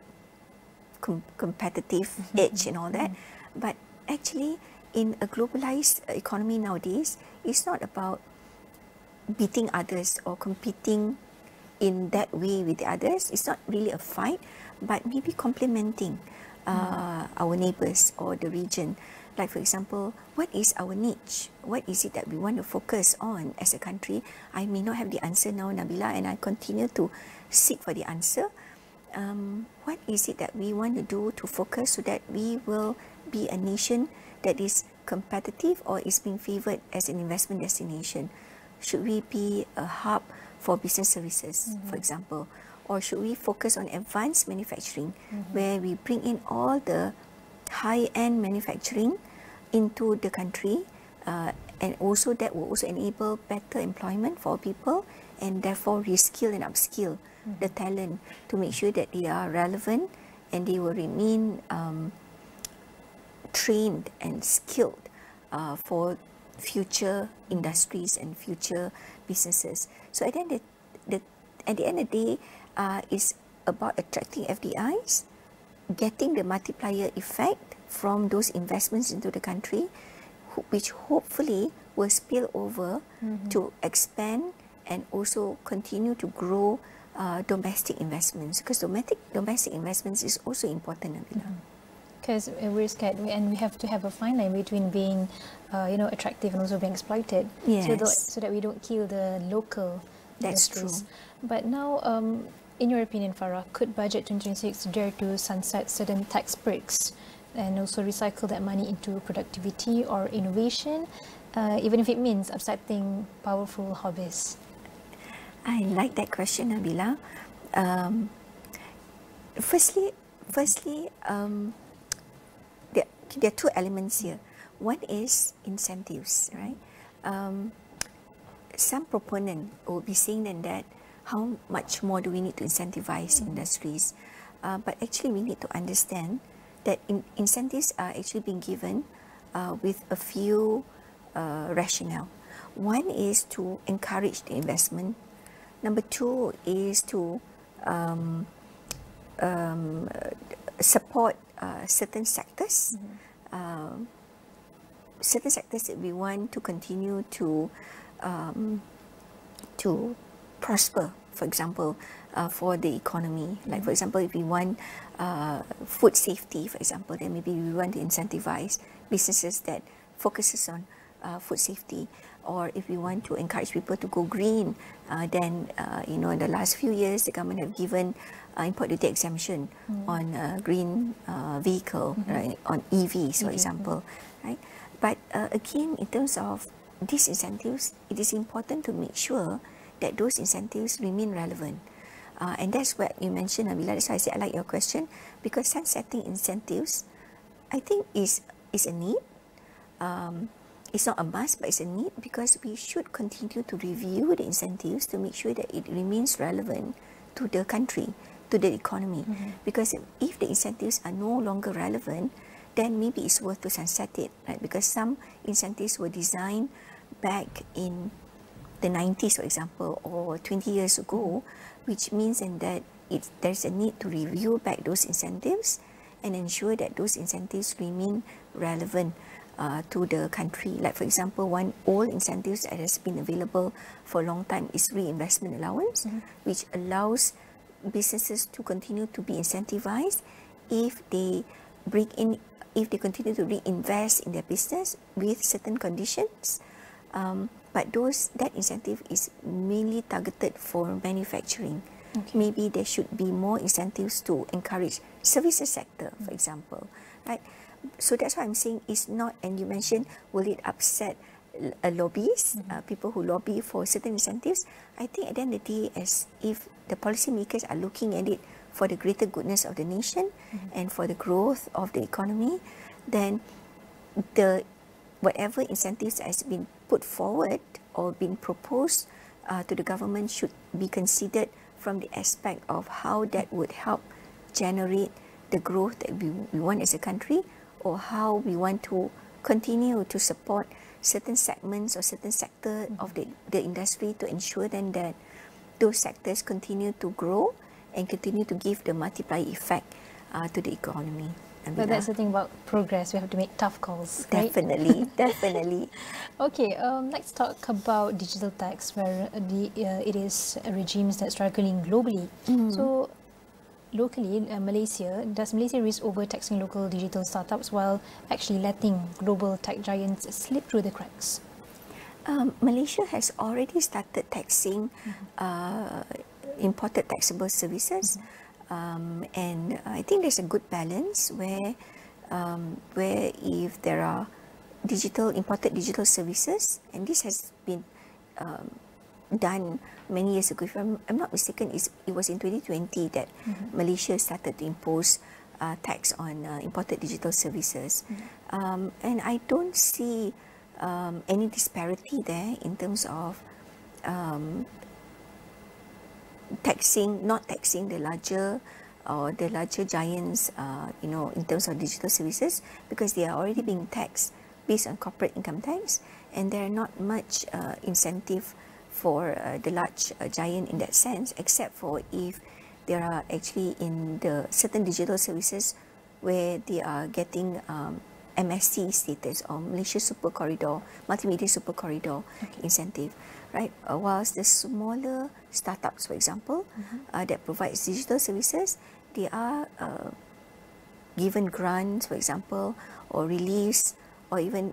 competitive edge and all that, but actually in a globalized economy nowadays, it's not about beating others or competing in that way with the others. It's not really a fight, but maybe complementing our neighbours or the region. Like, for example, what is our niche? What is it that we want to focus on as a country? I may not have the answer now, Nabilah, and I continue to seek for the answer. What is it that we want to do to focus so that we will be a nation that is competitive or is being favoured as an investment destination? Should we be a hub for business services, for example? Or should we focus on advanced manufacturing, where we bring in all the high-end manufacturing into the country, and also that will also enable better employment for people, and therefore reskill and upskill the talent to make sure that they are relevant and they will remain trained and skilled for future industries and future businesses. So at the end of the day, it's about attracting FDIs, getting the multiplier effect from those investments into the country, which hopefully will spill over to expand and also continue to grow domestic investments, because domestic investments is also important. Because we're scared, and we have to have a fine line between being, attractive and also being exploited. Yes. So that we don't kill the local That's industries. true. But now, in your opinion, Farah, could Budget 2026 dare to sunset certain tax breaks and also recycle that money into productivity or innovation, even if it means upsetting powerful hobbies? I like that question, Nabilah. Firstly, there are two elements here. One is incentives, right? Some proponent will be saying then that how much more do we need to incentivize industries? But actually, we need to understand that incentives are actually being given with a few rationale. One is to encourage the investment. Number two is to support certain sectors, certain sectors that we want to continue to prosper. For example, for the economy, like for example, if we want food safety, for example, then maybe we want to incentivize businesses that focuses on food safety. Or if we want to encourage people to go green, then in the last few years, the government have given import duty exemption on green vehicle, right, on EVs, for example, right. But again, in terms of these incentives, it is important to make sure that those incentives remain relevant. And that's what you mentioned, Nabilah. That's why I said I like your question, because sunsetting incentives, I think, is a need. It's not a must, but it's a need, because we should continue to review the incentives to make sure that it remains relevant to the country, to the economy. Because if the incentives are no longer relevant, then maybe it's worth to sunset it, right? Because some incentives were designed back in the 90s, for example, or 20 years ago, which means that there's a need to review back those incentives and ensure that those incentives remain relevant to the country. Like for example, one old incentives that has been available for a long time is reinvestment allowance, which allows businesses to continue to be incentivized if they continue to reinvest in their business with certain conditions. But that incentive is mainly targeted for manufacturing. Maybe there should be more incentives to encourage services sector, for example, right? So that's why I'm saying it's not, and you mentioned, will it upset lobbyists, people who lobby for certain incentives? I think at the end of the day, as if the policymakers are looking at it for the greater goodness of the nation and for the growth of the economy, then whatever incentives has been put forward or been proposed to the government should be considered from the aspect of how that would help generate the growth that we want as a country, or how we want to continue to support certain segments or certain sector of the industry to ensure then that those sectors continue to grow and continue to give the multiplier effect to the economy. But that's the thing about progress. We have to make tough calls, right? Definitely, definitely. Okay, let's talk about digital tax, where it is regimes that struggling globally. So, locally, does Malaysia risk overtaxing local digital startups while actually letting global tech giants slip through the cracks? Malaysia has already started taxing imported taxable services. And I think there's a good balance where if there are imported digital services, and this has been done many years ago. If I'm not mistaken, it was in 2020 that Malaysia started to impose tax on imported digital services. And I don't see any disparity there in terms of not taxing the larger giants, in terms of digital services, because they are already being taxed based on corporate income tax, and there are not much incentive for the large giant in that sense, except for if they are actually in the certain digital services where they are getting MSC status, or Malaysia Super Corridor, Multimedia Super Corridor incentive, right? Whilst the smaller startups, for example, that provides digital services, they are given grants, for example, or reliefs, or even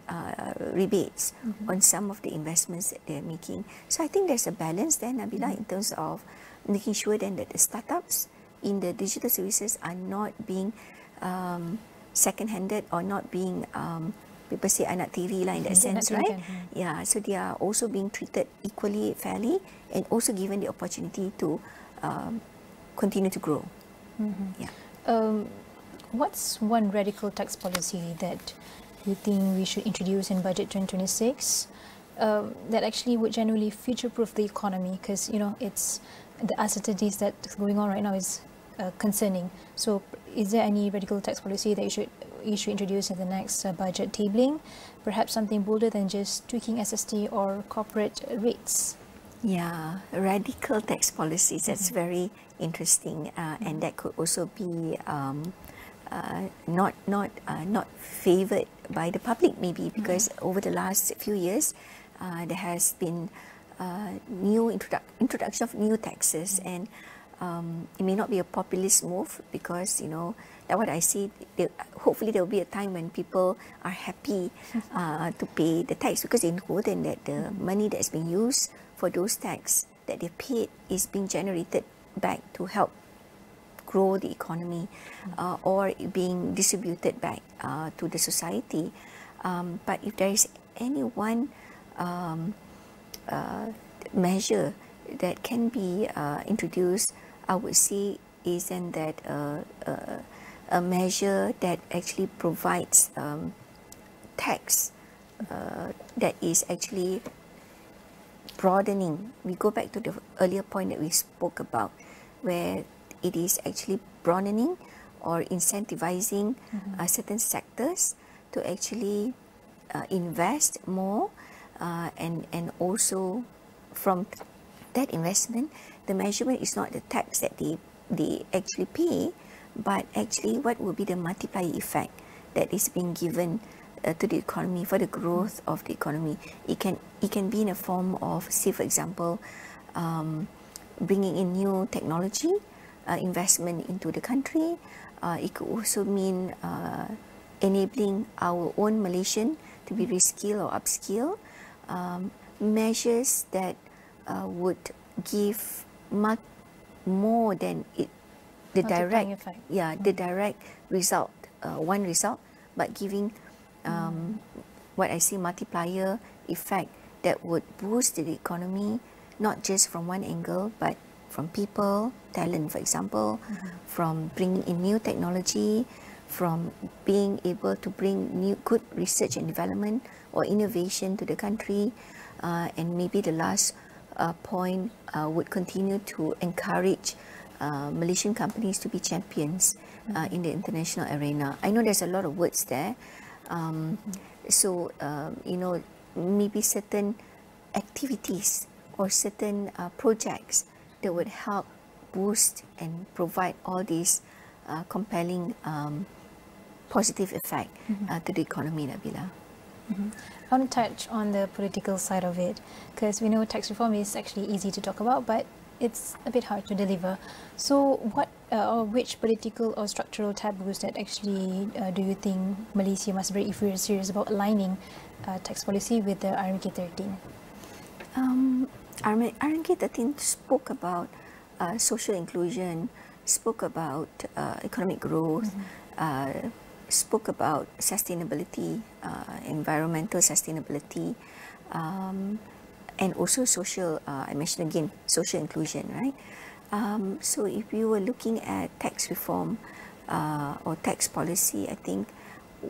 rebates on some of the investments that they're making. So I think there's a balance there, Nabilah, in terms of making sure then that the startups in the digital services are not being second-handed, or not being, people say anak tiri lah in that sense, right? Yeah, so they are also being treated equally, fairly, and also given the opportunity to continue to grow. Yeah. What's one radical tax policy that you think we should introduce in Budget 2026 that actually would genuinely future-proof the economy? Because, it's the uncertainties that's going on right now is concerning. So is there any radical tax policy that you should introduce in the next budget tabling? Perhaps something bolder than just tweaking SST or corporate rates? Yeah, radical tax policies, that's very interesting, and that could also be not favoured by the public, maybe, because over the last few years there has been new introduction of new taxes, and it may not be a populist move, because like what I see, hopefully there will be a time when people are happy to pay the tax, because they know then that the money that is being used for those tax that they paid is being generated back to help grow the economy, or being distributed back to the society. But if there is any one measure that can be introduced, I would say is then that a measure that actually provides tax that is actually broadening. We go back to the earlier point that we spoke about, where it is actually broadening or incentivizing certain sectors to actually invest more, and also from that investment, the measurement is not the tax that they actually pay, but actually what will be the multiplier effect that is being given to the economy for the growth of the economy. It can be in a form of, say for example, bringing in new technology, investment into the country. It could also mean enabling our own Malaysian to be reskill or upskill. Measures that would give more than the direct, the direct result, one result, but giving what I see multiplier effect that would boost the economy, not just from one angle, but from people, talent, for example, from bringing in new technology, from being able to bring new good research and development or innovation to the country, and maybe the last point would continue to encourage Malaysian companies to be champions in the international arena. I know there's a lot of words there, so maybe certain activities or certain projects that would help boost and provide all these compelling positive effect to the economy, Nabilah. I want to touch on the political side of it, because we know tax reform is actually easy to talk about, but it's a bit hard to deliver. So what or which political or structural taboos that actually do you think Malaysia must break if we're serious about aligning tax policy with the RMK 13? RMK 13 spoke about social inclusion, spoke about economic growth, spoke about sustainability, environmental sustainability, and also social, I mentioned again, social inclusion, right? So if you were looking at tax reform or tax policy, I think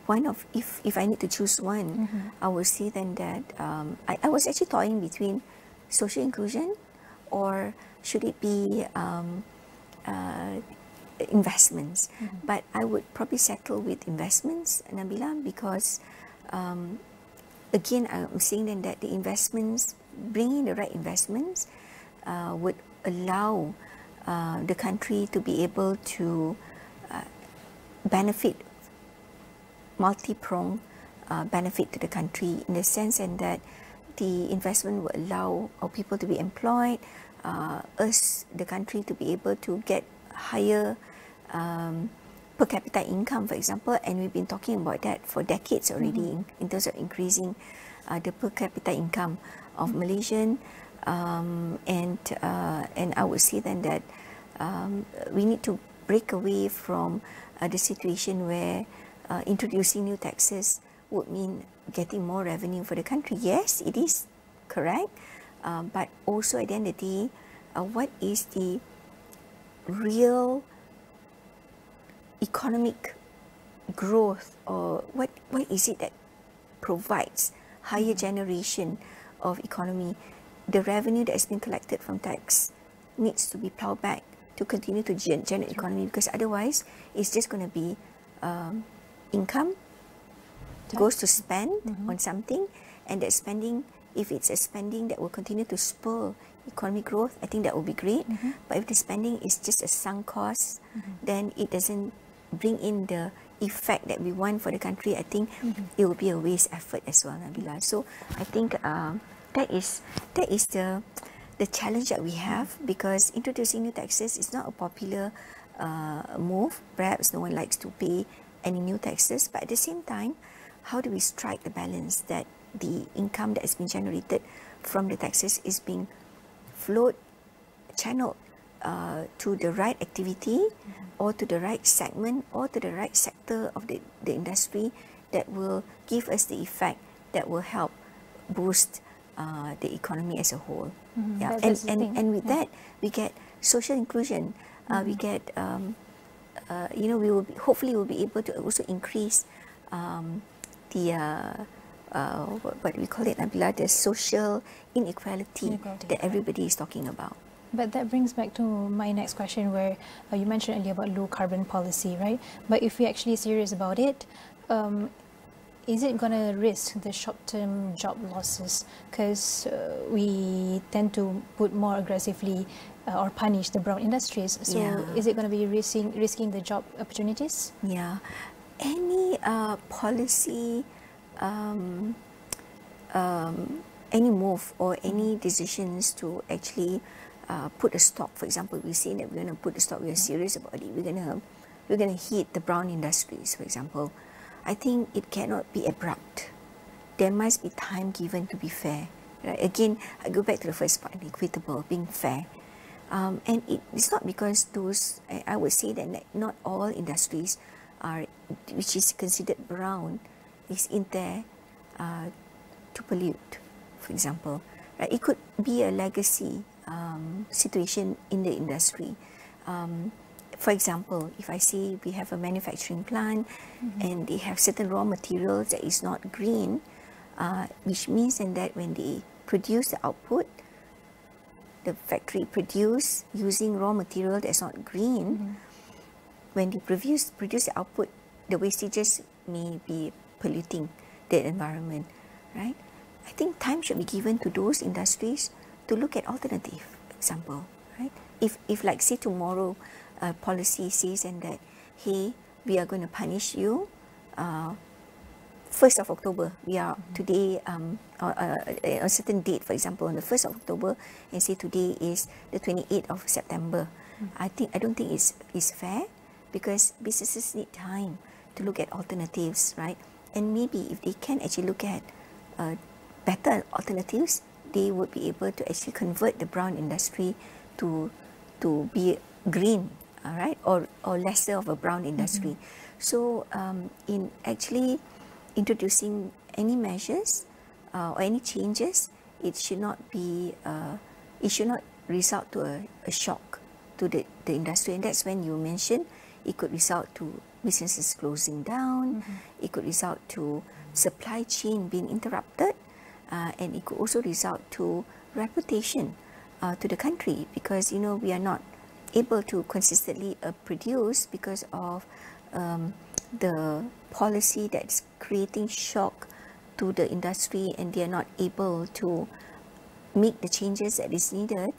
one of, if I need to choose one, I would say then that I was actually toying between social inclusion, or should it be investments, but I would probably settle with investments, Nabilah, because again, I'm saying then that the investments, bringing the right investments would allow the country to be able to benefit, multi-pronged benefit to the country, in the sense and that the investment will allow our people to be employed, us, the country, to be able to get higher per capita income, for example, and we've been talking about that for decades already, in terms of increasing the per capita income of Malaysian, and I would say then that we need to break away from the situation where introducing new taxes would mean getting more revenue for the country. Yes, it is correct, but also at the end of the day, what is the real economic growth, or what is it that provides higher generation of economy? The revenue that has been collected from tax needs to be plowed back to continue to generate economy, because otherwise it's just going to be income goes to spend on something, and that spending, if it's a spending that will continue to spur economic growth, I think that will be great. But if the spending is just a sunk cost, then it doesn't bring in the effect that we want for the country. I think it will be a waste effort as well, Nabilah. So I think that is the challenge that we have, because introducing new taxes is not a popular move. Perhaps no one likes to pay any new taxes, but at the same time, how do we strike the balance that the income that has been generated from the taxes is being channeled to the right activity, or to the right segment, or to the right sector of the industry that will give us the effect that will help boost the economy as a whole. Yeah, and with that we get social inclusion. We get we will hopefully will be able to also increase the what we call it, Nabilah, the social inequality that everybody is talking about. But that brings back to my next question, where you mentioned earlier about low carbon policy, right? But if we're actually serious about it, is it going to risk the short-term job losses? Because we tend to put more aggressively or punish the brown industries. So is it going to be risking the job opportunities? Yeah. Any policy, any move or any decisions to actually put a stop. For example, we say that we're going to put a stop. We are serious about it. We're going to hit the brown industries, for example. I think it cannot be abrupt. There must be time given to be fair. Right? Again, I go back to the first part, equitable, being fair. And it's not because those, I would say that not all industries are, which is considered brown, is in there to pollute, for example. Right? It could be a legacy situation in the industry. For example, if I say we have a manufacturing plant and they have certain raw materials that is not green, which means then that when they produce the output, the factory produce using raw material that's not green, when they produce the output, the wastages may be polluting the environment, right? I think time should be given to those industries to look at alternative example, right? If like say tomorrow policy says and that, hey, we are going to punish you 1st of October, we are today a certain date, for example on the 1st of October, and say today is the 28th of September. I don't think it's fair, because businesses need time to look at alternatives, right? And maybe if they can actually look at better alternatives, they would be able to actually convert the brown industry to be green, all right, or lesser of a brown industry. So in actually introducing any measures or any changes, it should not be it should not result to a shock to the industry. And that's when you mentioned it could result to businesses closing down, it could result to supply chain being interrupted, and it could also result to reputation to the country, because we are not able to consistently produce because of the policy that's creating shock to the industry, and they are not able to make the changes that is needed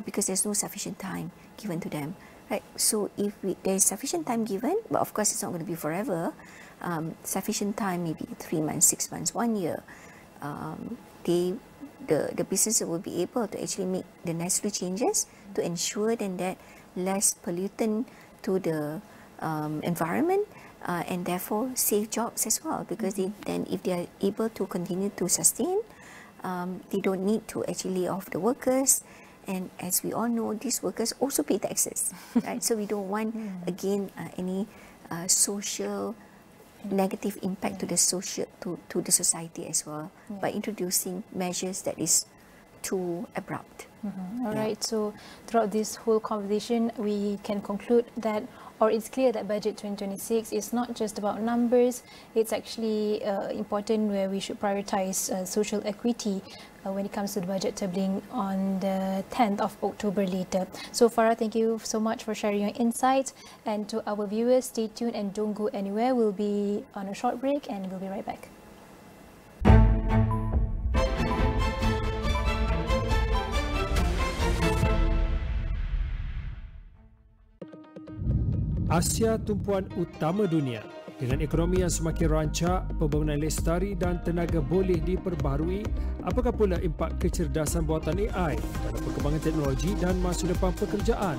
because there's no sufficient time given to them, right? So if there is sufficient time given, but of course it's not going to be forever, sufficient time, maybe 3 months, 6 months, 1 year, the business will be able to actually make the necessary changes to ensure then that less pollutant to the environment, and therefore save jobs as well, because then if they are able to continue to sustain, they don't need to actually lay off the workers. And as we all know, these workers also pay taxes, right? So we don't want again any social negative impact to the the society as well, by introducing measures that is too abrupt. All right, so throughout this whole conversation, we can conclude that or it's clear that budget 2026 is not just about numbers. It's actually important where we should prioritize social equity when it comes to the budget tabling on the 10th of October later. So Farah, thank you so much for sharing your insights, and to our viewers, stay tuned and don't go anywhere. We'll be on a short break and we'll be right back. Asia tumpuan utama dunia. Dengan ekonomi yang semakin rancak, pembangunan lestari dan tenaga boleh diperbaharui, apakah pula impak kecerdasan buatan AI dalam perkembangan teknologi dan masa depan pekerjaan?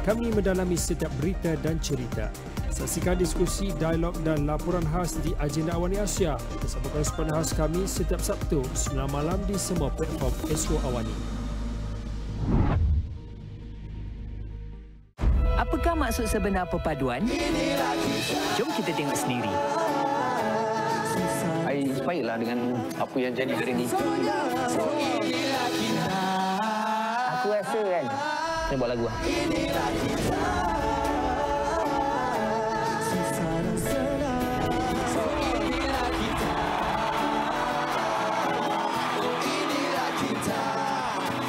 Kami mendalami setiap berita dan cerita. Saksikan diskusi, dialog dan laporan khas di Agenda Awani Asia bersama koresponden khas kami setiap Sabtu 9 malam di semua platform Astro Awani. Apakah maksud sebenar perpaduan? Jom kita tengok sendiri. Saya inspired lah dengan apa yang jadi hari ini. Aku rasa kan, saya buat lagu lah.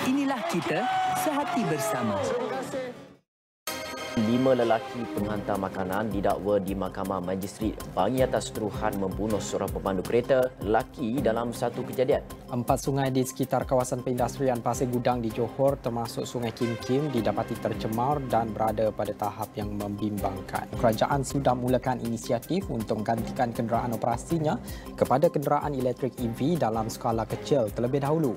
Inilah kita sehati bersama. 5 lelaki penghantar makanan didakwa di Mahkamah Magistrate Bangi atas tuduhan membunuh seorang pemandu kereta lelaki dalam satu kejadian. 4 sungai di sekitar kawasan perindustrian Pasir Gudang di Johor termasuk Sungai Kim Kim didapati tercemar dan berada pada tahap yang membimbangkan. Kerajaan sudah mulakan inisiatif untuk menggantikan kenderaan operasinya kepada kenderaan elektrik EV dalam skala kecil terlebih dahulu.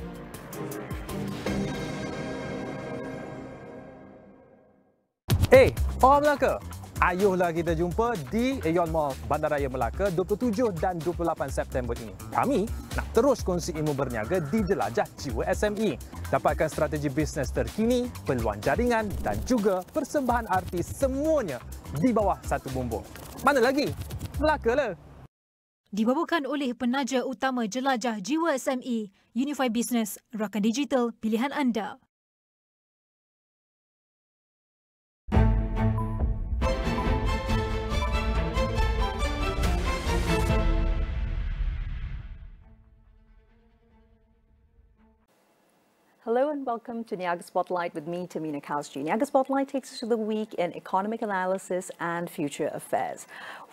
Faham Melaka? Ayuhlah kita jumpa di Aeon Mall Bandaraya Melaka 27 dan 28 September ini. Kami nak terus kongsi ilmu berniaga di jelajah jiwa SME. Dapatkan strategi bisnes terkini, peluang jaringan dan juga persembahan artis semuanya di bawah satu bumbung. Mana lagi? Melaka lah. Dibawakan oleh penaja utama jelajah jiwa SME, Unify Business, rakan digital pilihan anda. Hello and welcome to Niaga Spotlight with me, Tamina Kausji. Niaga Spotlight takes us to the week in economic analysis and future affairs.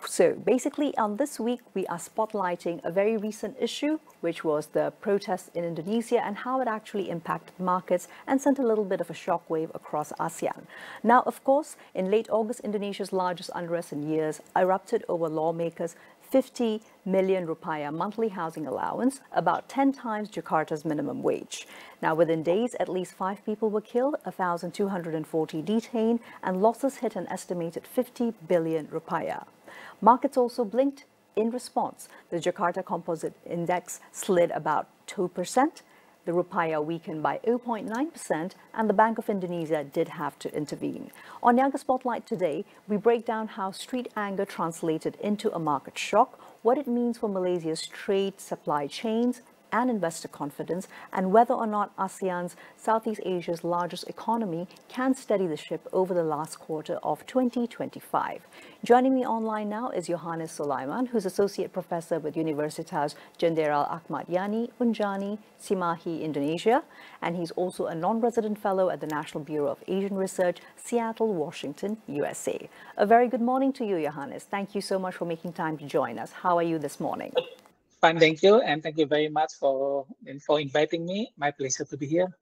So basically on this week, we are spotlighting a very recent issue, which was the protests in Indonesia and how it actually impacted markets and sent a little bit of a shockwave across ASEAN. Now, of course, in late August, Indonesia's largest unrest in years erupted over lawmakers' 50 million rupiah monthly housing allowance, about 10 times Jakarta's minimum wage. Now, within days, at least 5 people were killed, 1,240 detained, and losses hit an estimated 50 billion rupiah. Markets also blinked in response. The Jakarta Composite Index slid about 2%. The rupiah weakened by 0.9%, and the Bank of Indonesia did have to intervene. On Niaga Spotlight today, we break down how street anger translated into a market shock, what it means for Malaysia's trade supply chains and investor confidence, and whether or not ASEAN's, Southeast Asia's largest economy, can steady the ship over the last quarter of 2025. Joining me online now is Yohannes Sulaiman, who's Associate Professor with Universitas Jenderal Ahmad Yani, Unjani, Cimahi, Indonesia, and he's also a non-resident fellow at the National Bureau of Asian Research, Seattle, Washington, USA. A very good morning to you, Yohannes. Thank you so much for making time to join us. How are you this morning? Fine, thank you, and thank you very much for inviting me. My pleasure to be here.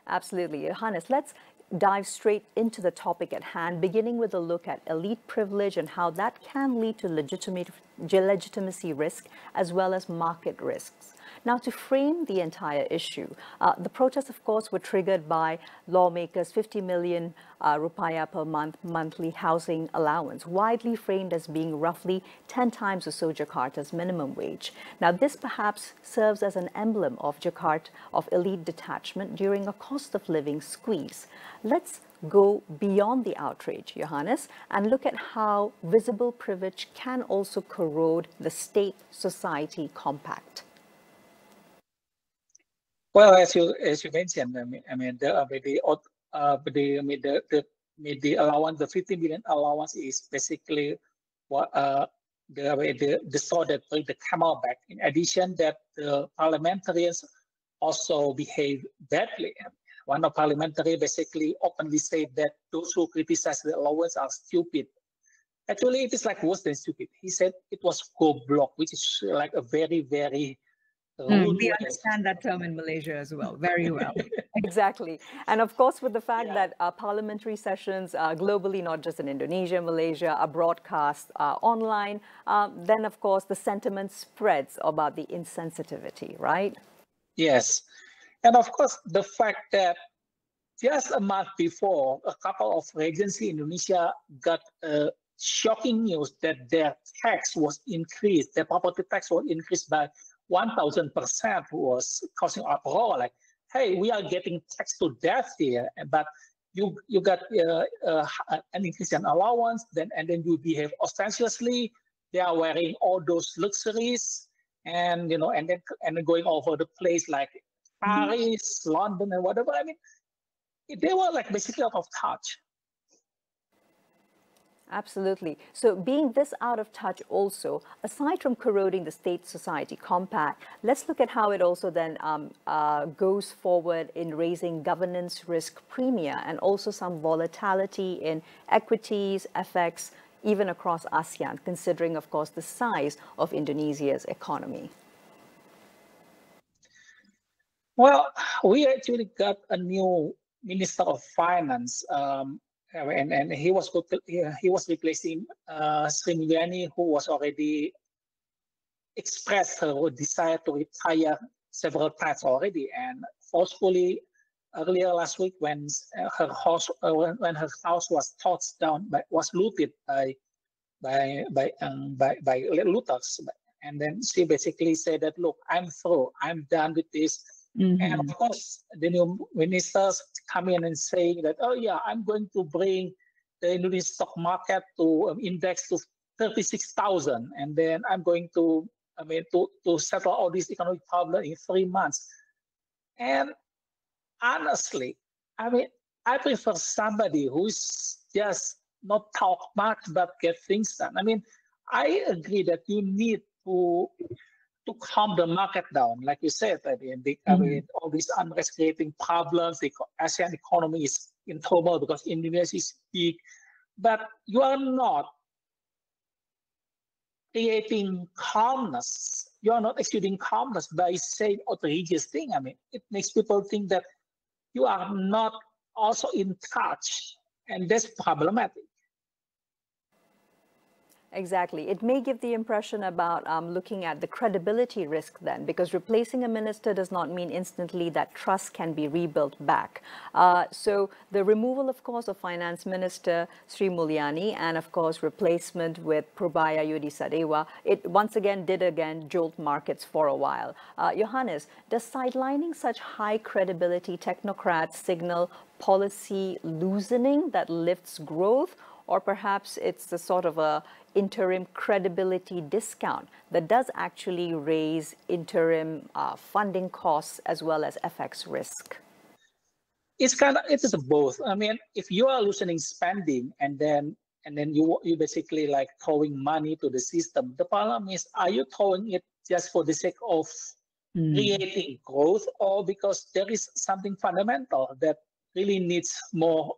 Absolutely. Johannes, let's dive straight into the topic at hand, beginning with a look at elite privilege and how that can lead to legitimacy risk as well as market risks. Now, to frame the entire issue, the protests, of course, were triggered by lawmakers' 50 million rupiah per month monthly housing allowance, widely framed as being roughly 10 times or so Jakarta's minimum wage. Now, this perhaps serves as an emblem of Jakarta, of elite detachment during a cost of living squeeze. Let's go beyond the outrage, Johannes, and look at how visible privilege can also corrode the state-society compact. Well, as you mentioned, the the allowance, the 50 million allowance is basically what the straw that brings the camel back. In addition, that the parliamentarians also behave badly. One of parliamentary basically openly said that those who criticize the allowance are stupid. Actually, it is like worse than stupid. He said it was goblok, which is like a very, very rude We word. understand that term in Malaysia as well, very well. Exactly. And of course, with the fact that parliamentary sessions globally, not just in Indonesia, Malaysia, are broadcast online, then of course the sentiment spreads about the insensitivity, right? Yes. And of course, the fact that just a month before, a couple of regions in Indonesia got shocking news that their tax was increased, their property tax was increased by 1,000%, was causing uproar. Like, hey, we are getting taxed to death here, but you got an increase in allowance, and then you behave ostentatiously. They are wearing all those luxuries, and and then going over the place like Paris, London, and whatever. I mean, they were like basically out of touch. Absolutely. So being this out of touch also, aside from corroding the state-society compact, let's look at how it also then goes forward in raising governance risk premia and also some volatility in equities, FX, even across ASEAN, considering, of course, the size of Indonesia's economy. Well, we actually got a new Minister of Finance, and he was replacing Sri Mulyani, who was already expressed her desire to retire several times already, and forcefully earlier last week when her house was torched down, was looted by looters, and then she basically said that, look, I'm through, I'm done with this. And of course, the new ministers come in and saying that, oh yeah, I'm going to bring the Indonesian stock market to index to 36,000, and then I'm going to, to settle all these economic problems in 3 months. And honestly, I prefer somebody who's just not talk much but get things done. I agree that you need to calm the market down, like you said. All these unrest creating problems. The ASEAN economy is in trouble because Indonesia is big, but you are not creating calmness. You are not exuding calmness by saying outrageous things. It makes people think that you are not also in touch, and that's problematic. Exactly. It may give the impression about looking at the credibility risk then, because replacing a minister does not mean instantly that trust can be rebuilt back. So the removal, of course, of Finance Minister Sri Mulyani and, of course, replacement with Purbaya Yudi Sadewa, it once again jolt markets for a while. Johannes, does sidelining such high credibility technocrats signal policy loosening that lifts growth, or perhaps it's the sort of a interim credibility discount that does actually raise interim funding costs as well as FX risk? It is both. If you are loosening spending and then you basically like throwing money to the system, the problem is, are you throwing it just for the sake of creating growth, or because there is something fundamental that really needs more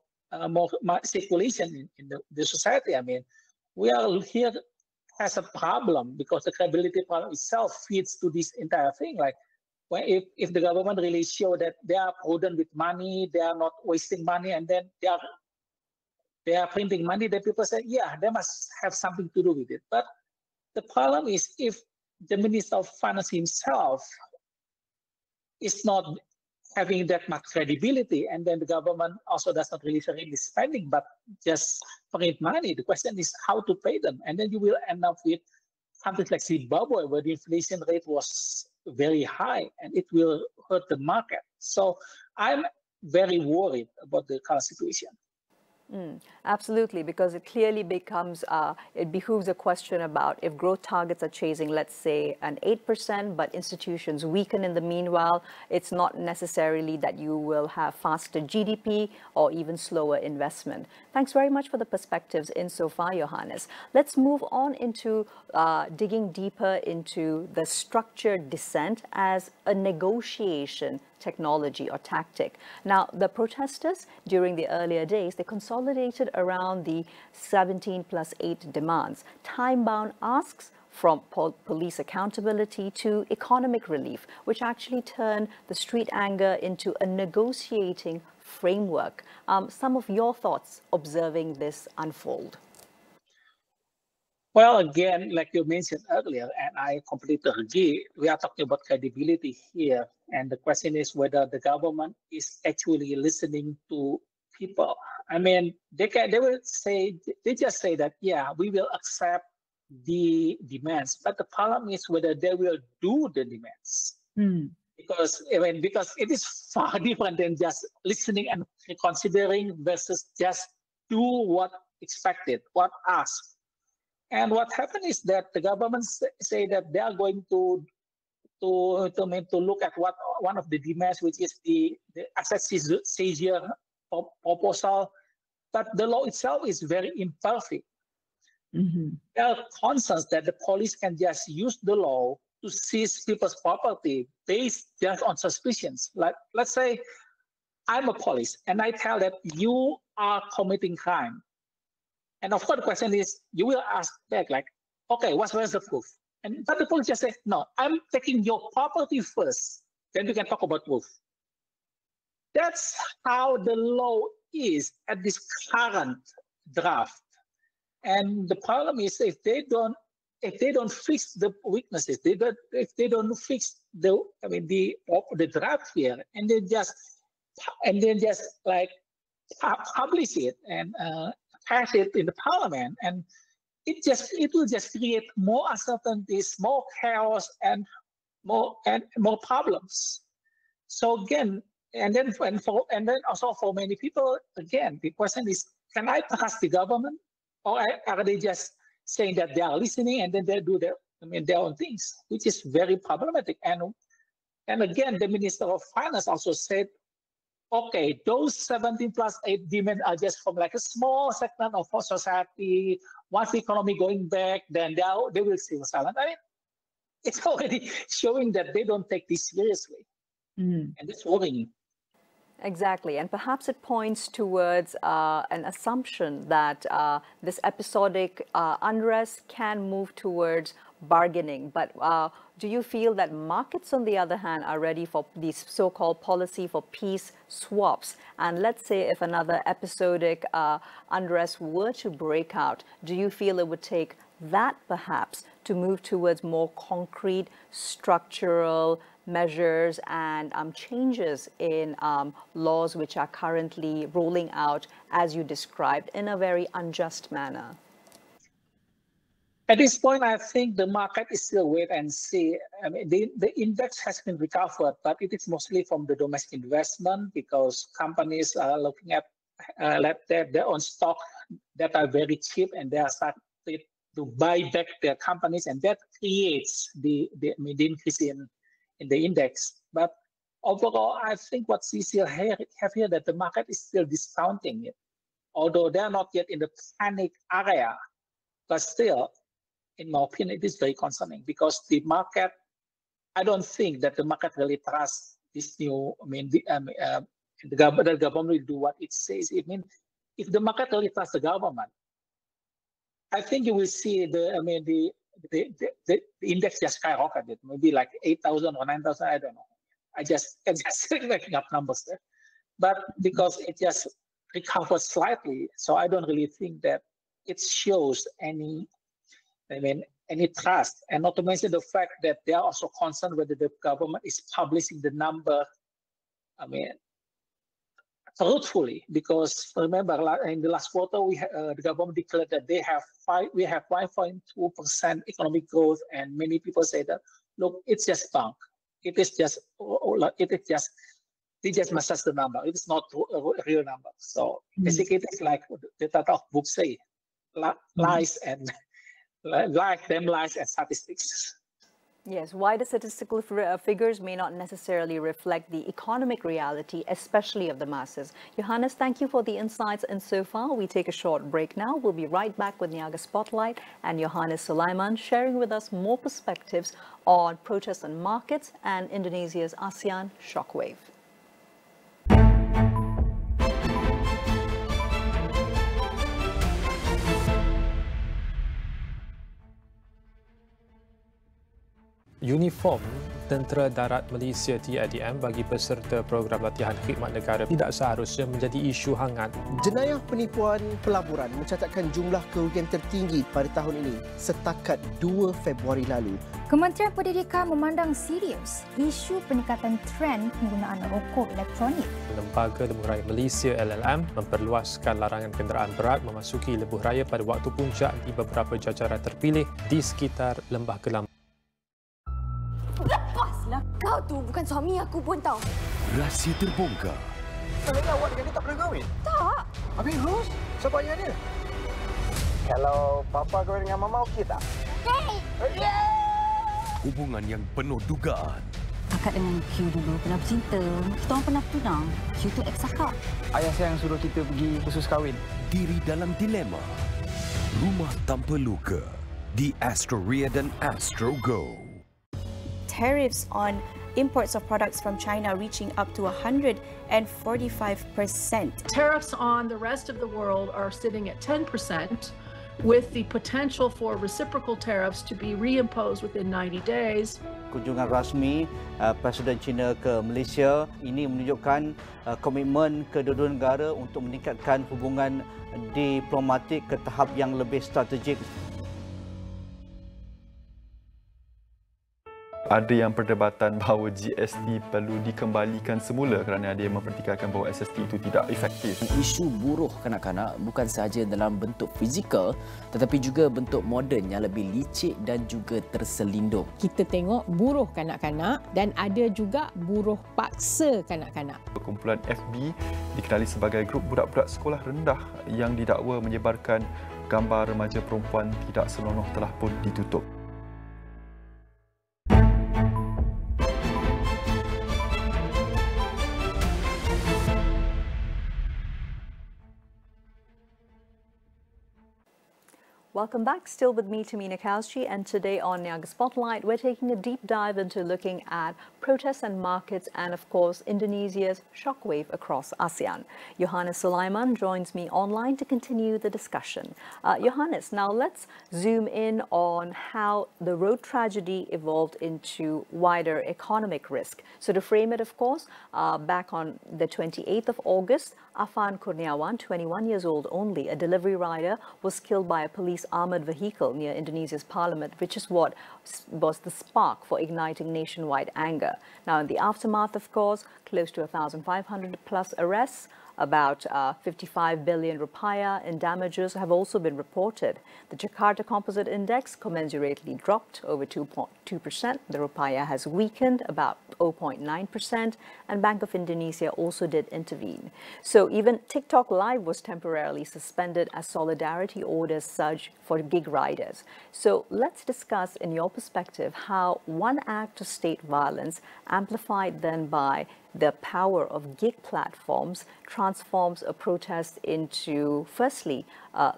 circulation in the society? We are here as a problem because the credibility problem itself feeds to this entire thing. Like, if the government really show that they are prudent with money, they are not wasting money, and then they are printing money, then people say, yeah, they must have something to do with it. But the problem is, if the Minister of Finance himself is not having that much credibility, and then the government also does not really spending, but just print money. The question is how to pay them, and then you will end up with countries like Zimbabwe, where the inflation rate was very high, and it will hurt the market. So I'm very worried about the current situation. Absolutely, because it clearly becomes, it behooves a question about if growth targets are chasing, let's say, an 8%, but institutions weaken in the meanwhile, it's not necessarily that you will have faster GDP or even slower investment. Thanks very much for the perspectives insofar, Johannes. Let's move on into digging deeper into the structured dissent as a negotiation technology or tactic. Now, the protesters during the earlier days, they consolidated around the 17+8 demands, time-bound asks from police accountability to economic relief, which actually turned the street anger into a negotiating framework. Some of your thoughts observing this unfold? Well, again, like you mentioned earlier, and I completely agree, we are talking about credibility here. And the question is whether the government is actually listening to people. I mean, they will say, they just say that, yeah, we will accept the demands. But the problem is whether they will do the demands. Because it is far different than just listening and considering versus just do what expected, what asked. And what happened is that the government say that they are going to look at what one of the demands, which is the asset seizure proposal, but the law itself is very imperfect. There are concerns that the police can just use the law to seize people's property based just on suspicions. Like, let's say I'm a police and I tell that you are committing crime. And of course, the question is, you will ask back, like, okay, where's the proof? But the police just say, no, I'm taking your property first. Then we can talk about proof. That's how the law is at this current draft. And the problem is if they don't fix the weaknesses, if they don't fix the draft here, and then just like publish it and pass it in the parliament, and it will just create more uncertainties, more chaos, and more problems. So again, and then also for many people, again, the question is, can I trust the government, or are they just saying that they are listening and then they do their own things, which is very problematic. And again, the Minister of Finance also said, okay, those 17+8 demands are just from like a small segment of our society. Once the economy going back, then they will stay silent. I mean, it's already showing that they don't take this seriously. And that's worrying. Exactly, and perhaps it points towards an assumption that this episodic unrest can move towards bargaining. But do you feel that markets, on the other hand, are ready for these so-called policy for peace swaps? And let's say if another episodic unrest were to break out, do you feel it would take that perhaps to move towards more concrete structural measures and changes in laws which are currently rolling out, as you described, in a very unjust manner? At this point, I think the market is still wait and see. I mean, the index has been recovered, but it is mostly from the domestic investment because companies are looking at their own stock that are very cheap, and they are starting to buy back their companies, and that creates the increase in the index. But overall, I think what we still have here that the market is still discounting it, although they are not yet in the panic area. But still, in my opinion, it is very concerning because the market, I don't think that the market really trusts this new, the government will do what it says. I mean, if the market really trusts the government, I think you will see the index just skyrocketed, maybe like 8,000 or 9,000, I don't know. I just making up numbers there. But because it just recovered slightly, so I don't really think that it shows any trust. And not to mention the fact that they are also concerned whether the government is publishing the number, truthfully, because remember in the last quarter the government declared that we have 5.2% economic growth, and many people say that look, it's just bunk. It is just they just massage the number. It is not a real number. So basically, it's like the title of book say, lies and lies and statistics. Yes, why the statistical figures may not necessarily reflect the economic reality, especially of the masses. Johannes, thank you for the insights. And so far, we take a short break now. We'll be right back with Niaga Spotlight and Johannes Sulaiman sharing with us more perspectives on protests on markets and Indonesia's ASEAN shockwave. Uniform Tentera Darat Malaysia TADM bagi peserta program latihan khidmat negara tidak seharusnya menjadi isu hangat. Jenayah penipuan pelaburan mencatatkan jumlah kerugian tertinggi pada tahun ini setakat 2 Februari lalu. Kementerian Pendidikan memandang serius isu peningkatan trend penggunaan rokok elektronik. Lembaga Lebuh Raya Malaysia LLM memperluaskan larangan kenderaan berat memasuki lebuh raya pada waktu puncak di beberapa jajaran terpilih di sekitar Lembah Kelam. Lepaslah, kau tu bukan suami aku pun tahu. Rahsia terbongkar. Sebenarnya awak dengan dia tak pernah kahwin? Tak. Habis Ros, siapa ayah dia? Kalau papa kahwin dengan mama, okey tak? Okey. Hubungan yang penuh dugaan. Akak dengan Q dulu pernah bercinta. Kita orang pernah tunang. Q tu ex akak. Ayah saya yang suruh kita pergi kursus kahwin. Diri dalam dilema. Rumah tanpa luka. Di Astro Ria dan Astro Go. Tariffs on imports of products from China reaching up to 145%. Tariffs on the rest of the world are sitting at 10%, with the potential for reciprocal tariffs to be reimposed within 90 days. Kunjungan rasmi Presiden China ke Malaysia ini menunjukkan komitmen kedua-dua negara untuk meningkatkan hubungan diplomatik ke tahap yang lebih strategik. Ada yang perdebatan bahawa GST perlu dikembalikan semula kerana ada yang mempertikaikan bahawa SST itu tidak efektif. Isu buruh kanak-kanak bukan sahaja dalam bentuk fizikal tetapi juga bentuk moden yang lebih licik dan juga terselindung. Kita tengok buruh kanak-kanak dan ada juga buruh paksa kanak-kanak. Kumpulan FB dikenali sebagai grup budak-budak sekolah rendah yang didakwa menyebarkan gambar remaja perempuan tidak senonoh telah pun ditutup. Welcome back. Still with me, Tamina Kauschi, and today on Niaga Spotlight, we're taking a deep dive into looking at protests and markets and, of course, Indonesia's shockwave across ASEAN. Johannes Sulaiman joins me online to continue the discussion. Johannes, now let's zoom in on how the road tragedy evolved into wider economic risk. So to frame it, of course, back on the 28th of August, Afan Kurniawan, 21 years old only, a delivery rider, was killed by a police armoured vehicle near Indonesia's parliament, which is what was the spark for igniting nationwide anger. Now, in the aftermath, of course, close to 1,500 plus arrests, about 55 billion rupiah in damages have also been reported. The Jakarta Composite Index commensurately dropped over 2.2%. The rupiah has weakened about 0.9%, and Bank of Indonesia also did intervene. So even TikTok Live was temporarily suspended as solidarity orders surged for gig riders. So let's discuss, in your perspective, how one act of state violence, amplified then by the power of gig platforms, transforms a protest into, firstly,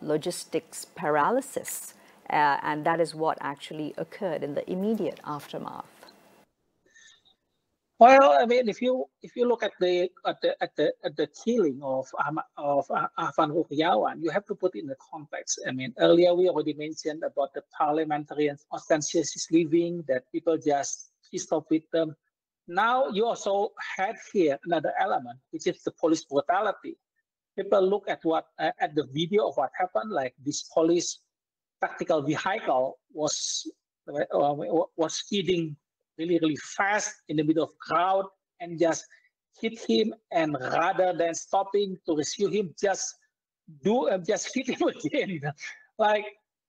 logistics paralysis. And that is what actually occurred in the immediate aftermath. Well, I mean, if you look at the killing of Afan Kurniawan, you have to put it in the context. I mean, earlier we already mentioned about the parliamentarian ostentatious living, that people just stop with them. Now you also had here another element, which is the police brutality. People look at at the video of what happened, like this police tactical vehicle was speeding really fast in the middle of crowd and just hit him, and rather than stopping to rescue him, just hit him again. Like,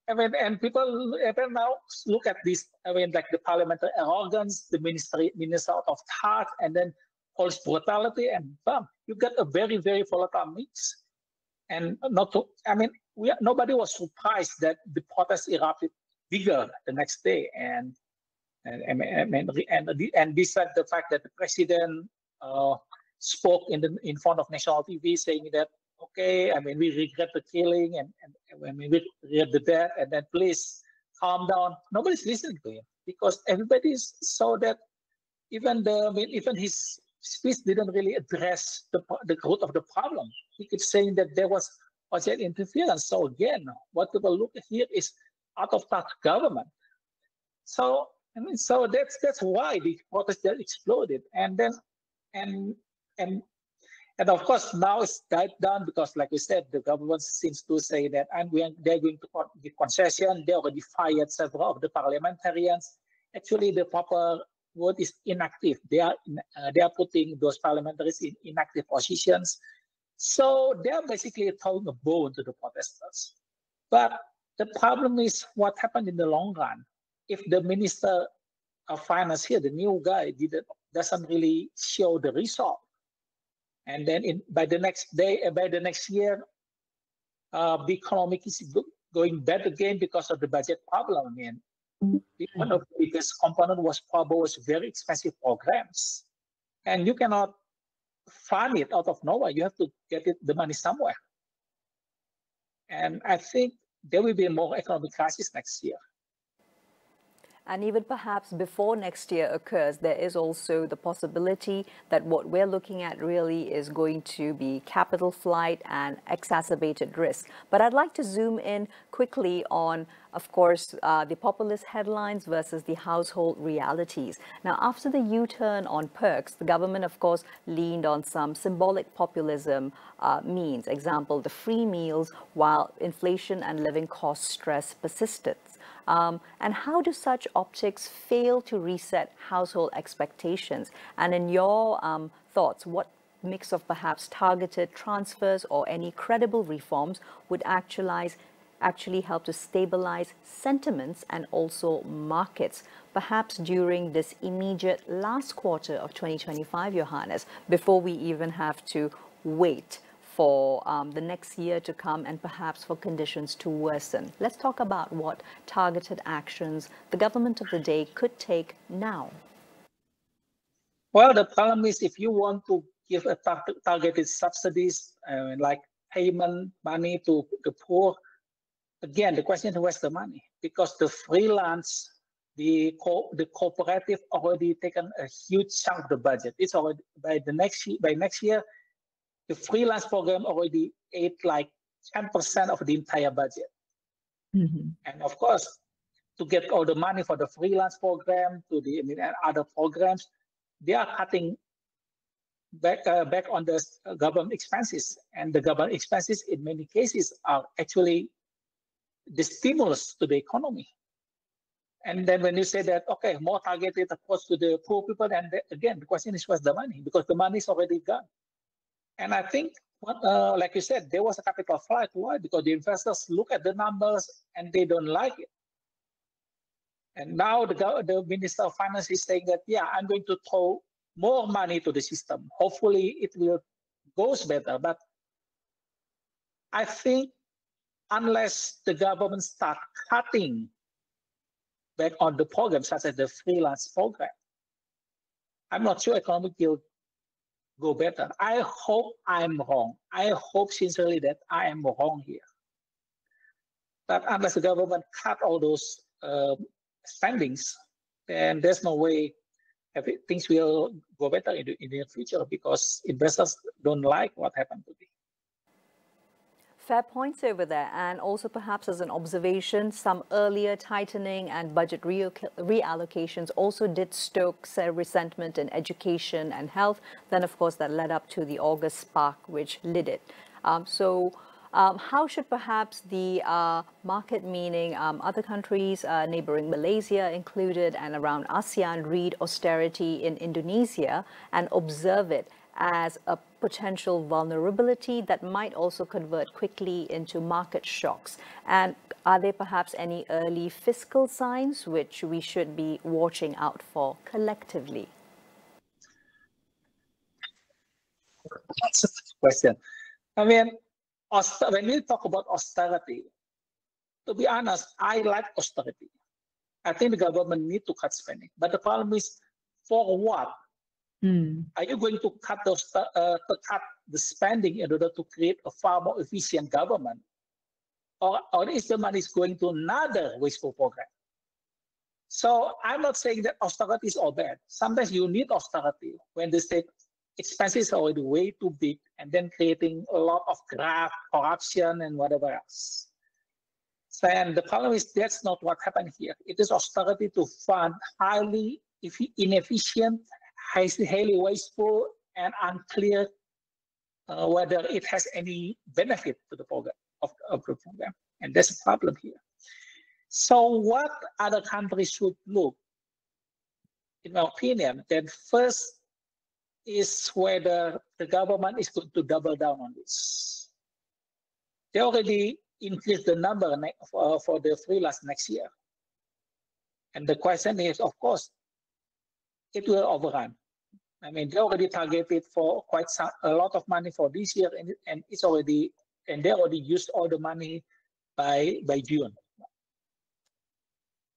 I mean, and people now look at this, I mean, like the parliamentary arrogance, the minister out of touch, and then all this brutality, and bam, you get a very, very volatile mix. And nobody was surprised that the protest erupted bigger the next day. And besides the fact that the president spoke in front of national TV saying that, okay, we regret the killing and we regret the death, and then please calm down. Nobody's listening to him because everybody saw that even his speech didn't really address the root of the problem. He kept saying that there was outside interference. So again, what people look at here is out of touch government. So that's why the protest just exploded, and of course now it's died down because, like we said, the government seems to say that they're going to give concession. They already fired several of the parliamentarians. Actually, the proper word is inactive. They are putting those parliamentarians in inactive positions. So they're basically throwing a bone to the protesters. But the problem is what happened in the long run. If the Minister of Finance here, the new guy, doesn't really show the result, and then by the next year, the economy is going bad again because of the budget problem. One of the biggest component was very expensive programs, and you cannot fund it out of nowhere. You have to get the money somewhere, and I think there will be more economic crisis next year. And even perhaps before next year occurs, there is also the possibility that what we're looking at really is going to be capital flight and exacerbated risk. But I'd like to zoom in quickly on, of course, the populist headlines versus the household realities. Now, after the U-turn on perks, the government, of course, leaned on some symbolic populism means. Example, the free meals, while inflation and living cost stress persisted. And how do such optics fail to reset household expectations? And in your thoughts, what mix of perhaps targeted transfers or any credible reforms would actually help to stabilize sentiments and also markets, perhaps during this immediate last quarter of 2025, Johannes, before we even have to wait for the next year to come and perhaps for conditions to worsen? Let's talk about what targeted actions the government of the day could take now. Well, the problem is if you want to give a targeted subsidies like payment money to the poor, again, the question is where's the money? Because the freelance, the cooperative already taken a huge chunk of the budget. It's already by next year, the freelance program already ate like 10% of the entire budget. And of course, to get all the money for the freelance program, to the other programs, they are cutting back on the government expenses. And the government expenses, in many cases, are actually the stimulus to the economy. And then when you say that, okay, more targeted approach to the poor people, and again, the question is where's the money? Because the money is already gone. And I think, like you said, there was a capital flight. Why? Because the investors look at the numbers and they don't like it. And now the Minister of Finance is saying that, yeah, I'm going to throw more money to the system. Hopefully it will goes better. But I think unless the government start cutting back on the programs, such as the freelance program, I'm not sure economic will go better. I hope I'm wrong. I hope sincerely that I am wrong here. But unless the government cut all those spendings, then there's no way things will go better in the near future because investors don't like what happened today. Fair points over there. And also perhaps as an observation, some earlier tightening and budget reallocations also did stoke resentment in education and health. Then, of course, that led up to the August spark, which lit it. How should perhaps the market, meaning other countries, neighboring Malaysia included, and around ASEAN, read austerity in Indonesia and observe it as a potential vulnerability that might also convert quickly into market shocks? And are there perhaps any early fiscal signs which we should be watching out for collectively? answer the question. I mean, when we talk about austerity, to be honest, I like austerity. I think the government need to cut spending. But the problem is, for what? Are you going to cut the spending in order to create a far more efficient government? Or is the money going to another wasteful program? So I'm not saying that austerity is all bad. Sometimes you need austerity when the state expenses are already way too big and then creating a lot of graft, corruption, and whatever else. So, and the problem is that's not what happened here. It is austerity to fund highly inefficient, highly wasteful, and unclear whether it has any benefit to the program of the program. And that's a problem here. So what other countries should look, in my opinion, then first is whether the government is going to double down on this. They already increased the number for the freelance next year. And the question is, of course, it will overrun. I mean, they already targeted for a lot of money for this year, and they already used all the money by June.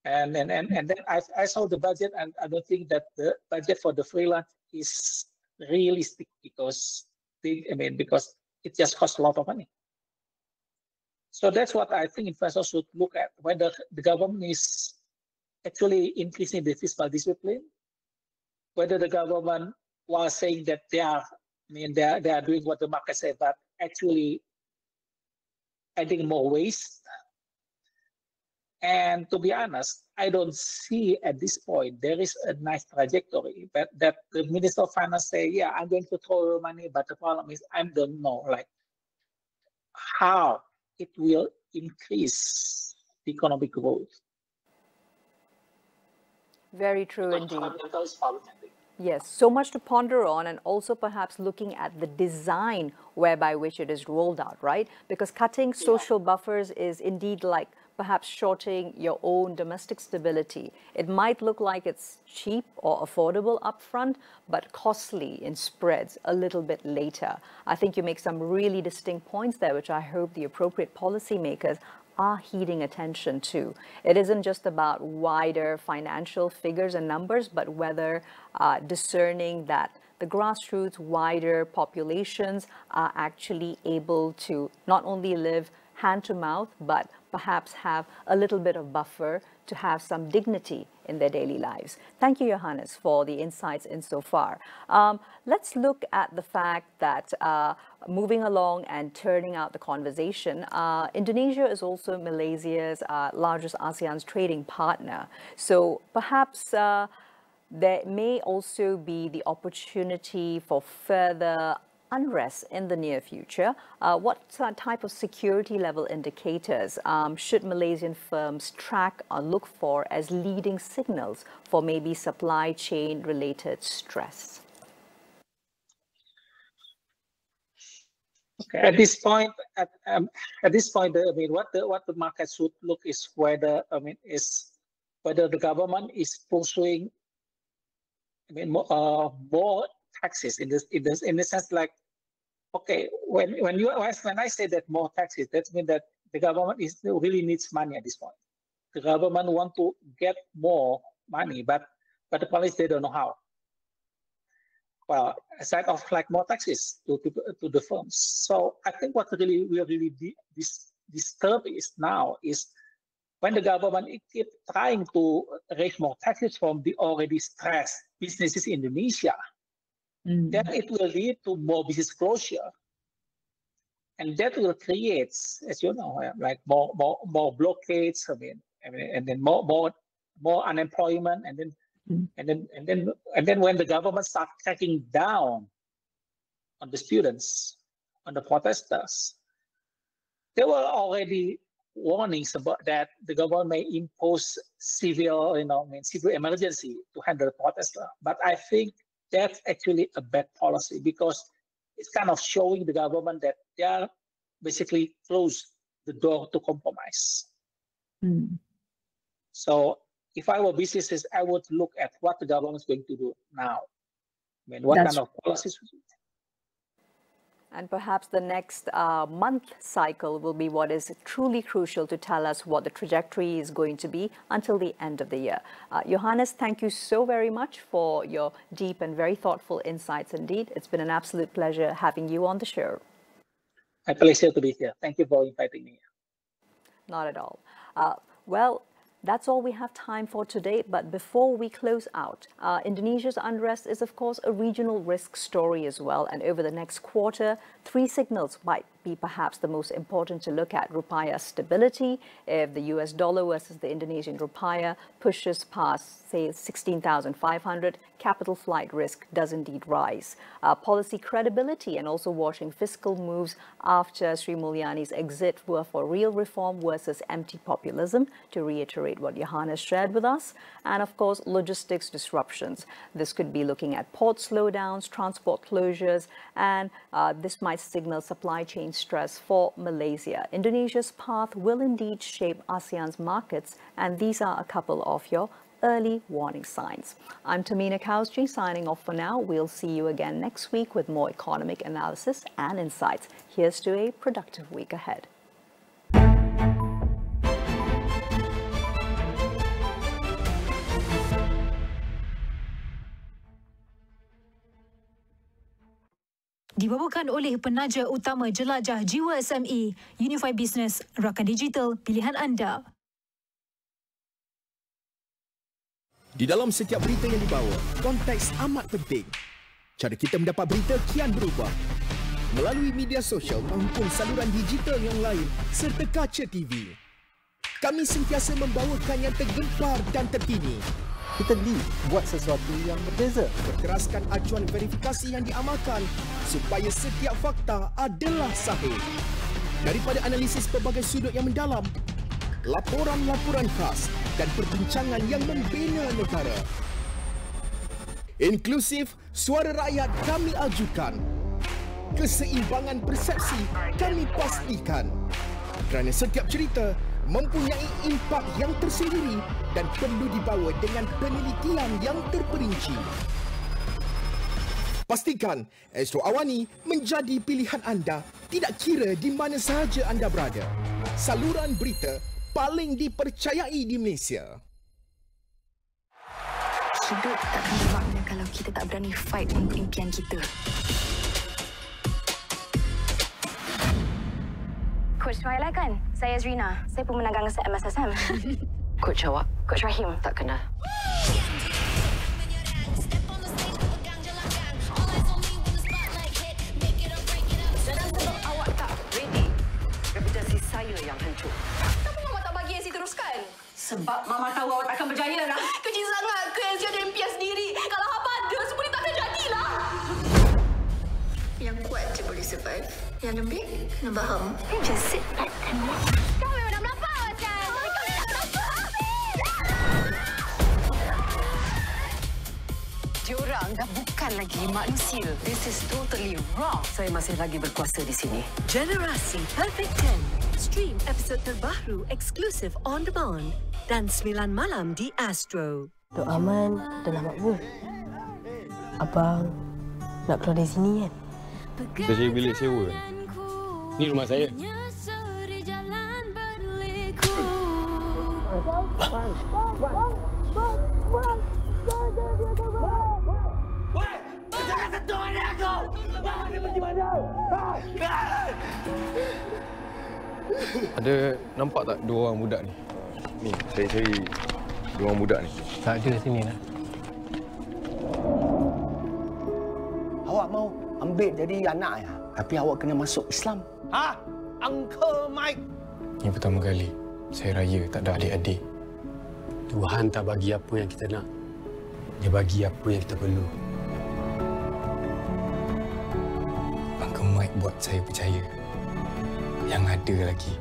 And then I saw the budget, and I don't think that the budget for the freelance is realistic because it just costs a lot of money. So that's what I think investors should look at, whether the government is actually increasing the fiscal discipline, whether the government, while saying that they are doing what the market said, but actually adding more waste. And to be honest, I don't see at this point there is a nice trajectory that the Minister of Finance say, yeah, I'm going to throw money, but the problem is I don't know how it will increase the economic growth. Very true indeed. Yes, so much to ponder on, and also perhaps looking at the design whereby which it is rolled out, right? Because cutting social buffers is indeed like perhaps shorting your own domestic stability. It might look like it's cheap or affordable upfront, but costly in spreads a little bit later. I think you make some really distinct points there, which I hope the appropriate policymakers are heeding attention to. It isn't just about wider financial figures and numbers, but whether discerning that the grassroots, wider populations are actually able to not only live hand to mouth, but perhaps have a little bit of buffer to have some dignity in their daily lives. Thank you, Johannes, for the insights insofar. Let's look at the fact that moving along and turning out the conversation, Indonesia is also Malaysia's largest ASEAN's trading partner. So perhaps there may also be the opportunity for further unrest in the near future. What type of security level indicators should Malaysian firms track or look for as leading signals for maybe supply chain related stress? Okay. At this point, I mean, what the market should look is whether the government is pursuing, more taxes in the sense like, okay, when I say that more taxes, that means that the government really needs money at this point. The government want to get more money, but the problem is they don't know how. Well, aside of more taxes to the firms. So I think what really will really disturb is now is when the government keep trying to raise more taxes from the already stressed businesses in Indonesia, then it will lead to more business closure. And that will create, as you know, more blockades, and then more unemployment, and then when the government starts cracking down on the students, on the protesters, there were already warnings about that the government may impose civil emergency to handle the protester. But I think that's actually a bad policy because it's kind of showing the government that they are basically closed the door to compromise. So if I were businesses, I would look at what the government is going to do now. What kind of policies? And perhaps the next month cycle will be what is truly crucial to tell us what the trajectory is going to be until the end of the year. Johannes, thank you so very much for your deep and very thoughtful insights indeed. It's been an absolute pleasure having you on the show. My pleasure to be here. Thank you for inviting me. Not at all. Well, that's all we have time for today. But before we close out, Indonesia's unrest is, of course, a regional risk story as well. And over the next quarter, 3 signals might be perhaps the most important to look at. Rupiah stability. If the US dollar versus the Indonesian rupiah pushes past, say, 16,500, capital flight risk does indeed rise. Policy credibility and also watching fiscal moves after Sri Mulyani's exit were for real reform versus empty populism, to reiterate what Johannes shared with us. And of course, logistics disruptions. This could be looking at port slowdowns, transport closures, and this might signal supply chain stress for Malaysia. Indonesia's path will indeed shape ASEAN's markets, and these are a couple of your early warning signs. I'm Tamina Kausji signing off for now. We'll see you again next week with more economic analysis and insights. Here's to a productive week ahead. Dibawakan oleh penaja utama jelajah jiwa SME, Unified Business, rakan digital pilihan anda. Di dalam setiap berita yang dibawa, konteks amat penting. Cara kita mendapat berita kian berubah. Melalui media sosial maupun saluran digital yang lain serta kaca TV. Kami sentiasa membawakan yang tergempar dan terkini. Kita buat sesuatu yang berbeza. Berteraskan acuan verifikasi yang diamalkan supaya setiap fakta adalah sahih. Daripada analisis pelbagai sudut yang mendalam, laporan-laporan khas dan perbincangan yang membina negara. Inklusif, suara rakyat kami ajukan. Keseimbangan persepsi kami pastikan. Kerana setiap cerita mempunyai impak yang tersendiri dan perlu dibawa dengan penelitian yang terperinci. Pastikan Astro AWANI menjadi pilihan anda tidak kira di mana sahaja anda berada. Saluran berita paling dipercayai di Malaysia. Hidup takkan bermakna kalau kita tak berani fight untuk impian kita. Coach Smaila kan? Saya Azrina. Saya pemenang gangsa MSSM. Coach awak? Coach Rahim. Tak kenal. Sedang sebab awak tak ready. Reputasi saya yang hancur. Kenapa Mama tak bagi NC teruskan? Sebab Mama tahu awak takkan berjaya dah. Kecil sangat ke NC ada impian sendiri. Kalau Abah ada, semua ni takkan jadilah. Yang kuat je boleh survive. Yang lembik, kena faham. Just sit back and watch. Kau memang dah melapar, kan? Kau dah melapar, Diorang dah bukan lagi manusia. This is totally wrong. Saya masih lagi berkuasa di sini. Generasi Perfect 10. Stream episod terbaru eksklusif on demand dan 9 malam di Astro. Tok Aman dah makbul. Abang nak keluar dari sini kan? Kita cari bilik sewa. Ni rumah saya. Jangan sentuh anak aku! Bawa dia pergi mana? Ada nampak tak dua orang budak ni? Ni, saya cari dua orang budak ni. Tak ada sini lah. Awak mau ambil jadi anak ya? Tapi awak kena masuk Islam. Ha? Uncle Mike. Ini pertama kali saya raya tak ada adik-adik. Tuhan tak bagi apa yang kita nak. Dia bagi apa yang kita perlu. Uncle Mike buat saya percaya yang ada lagi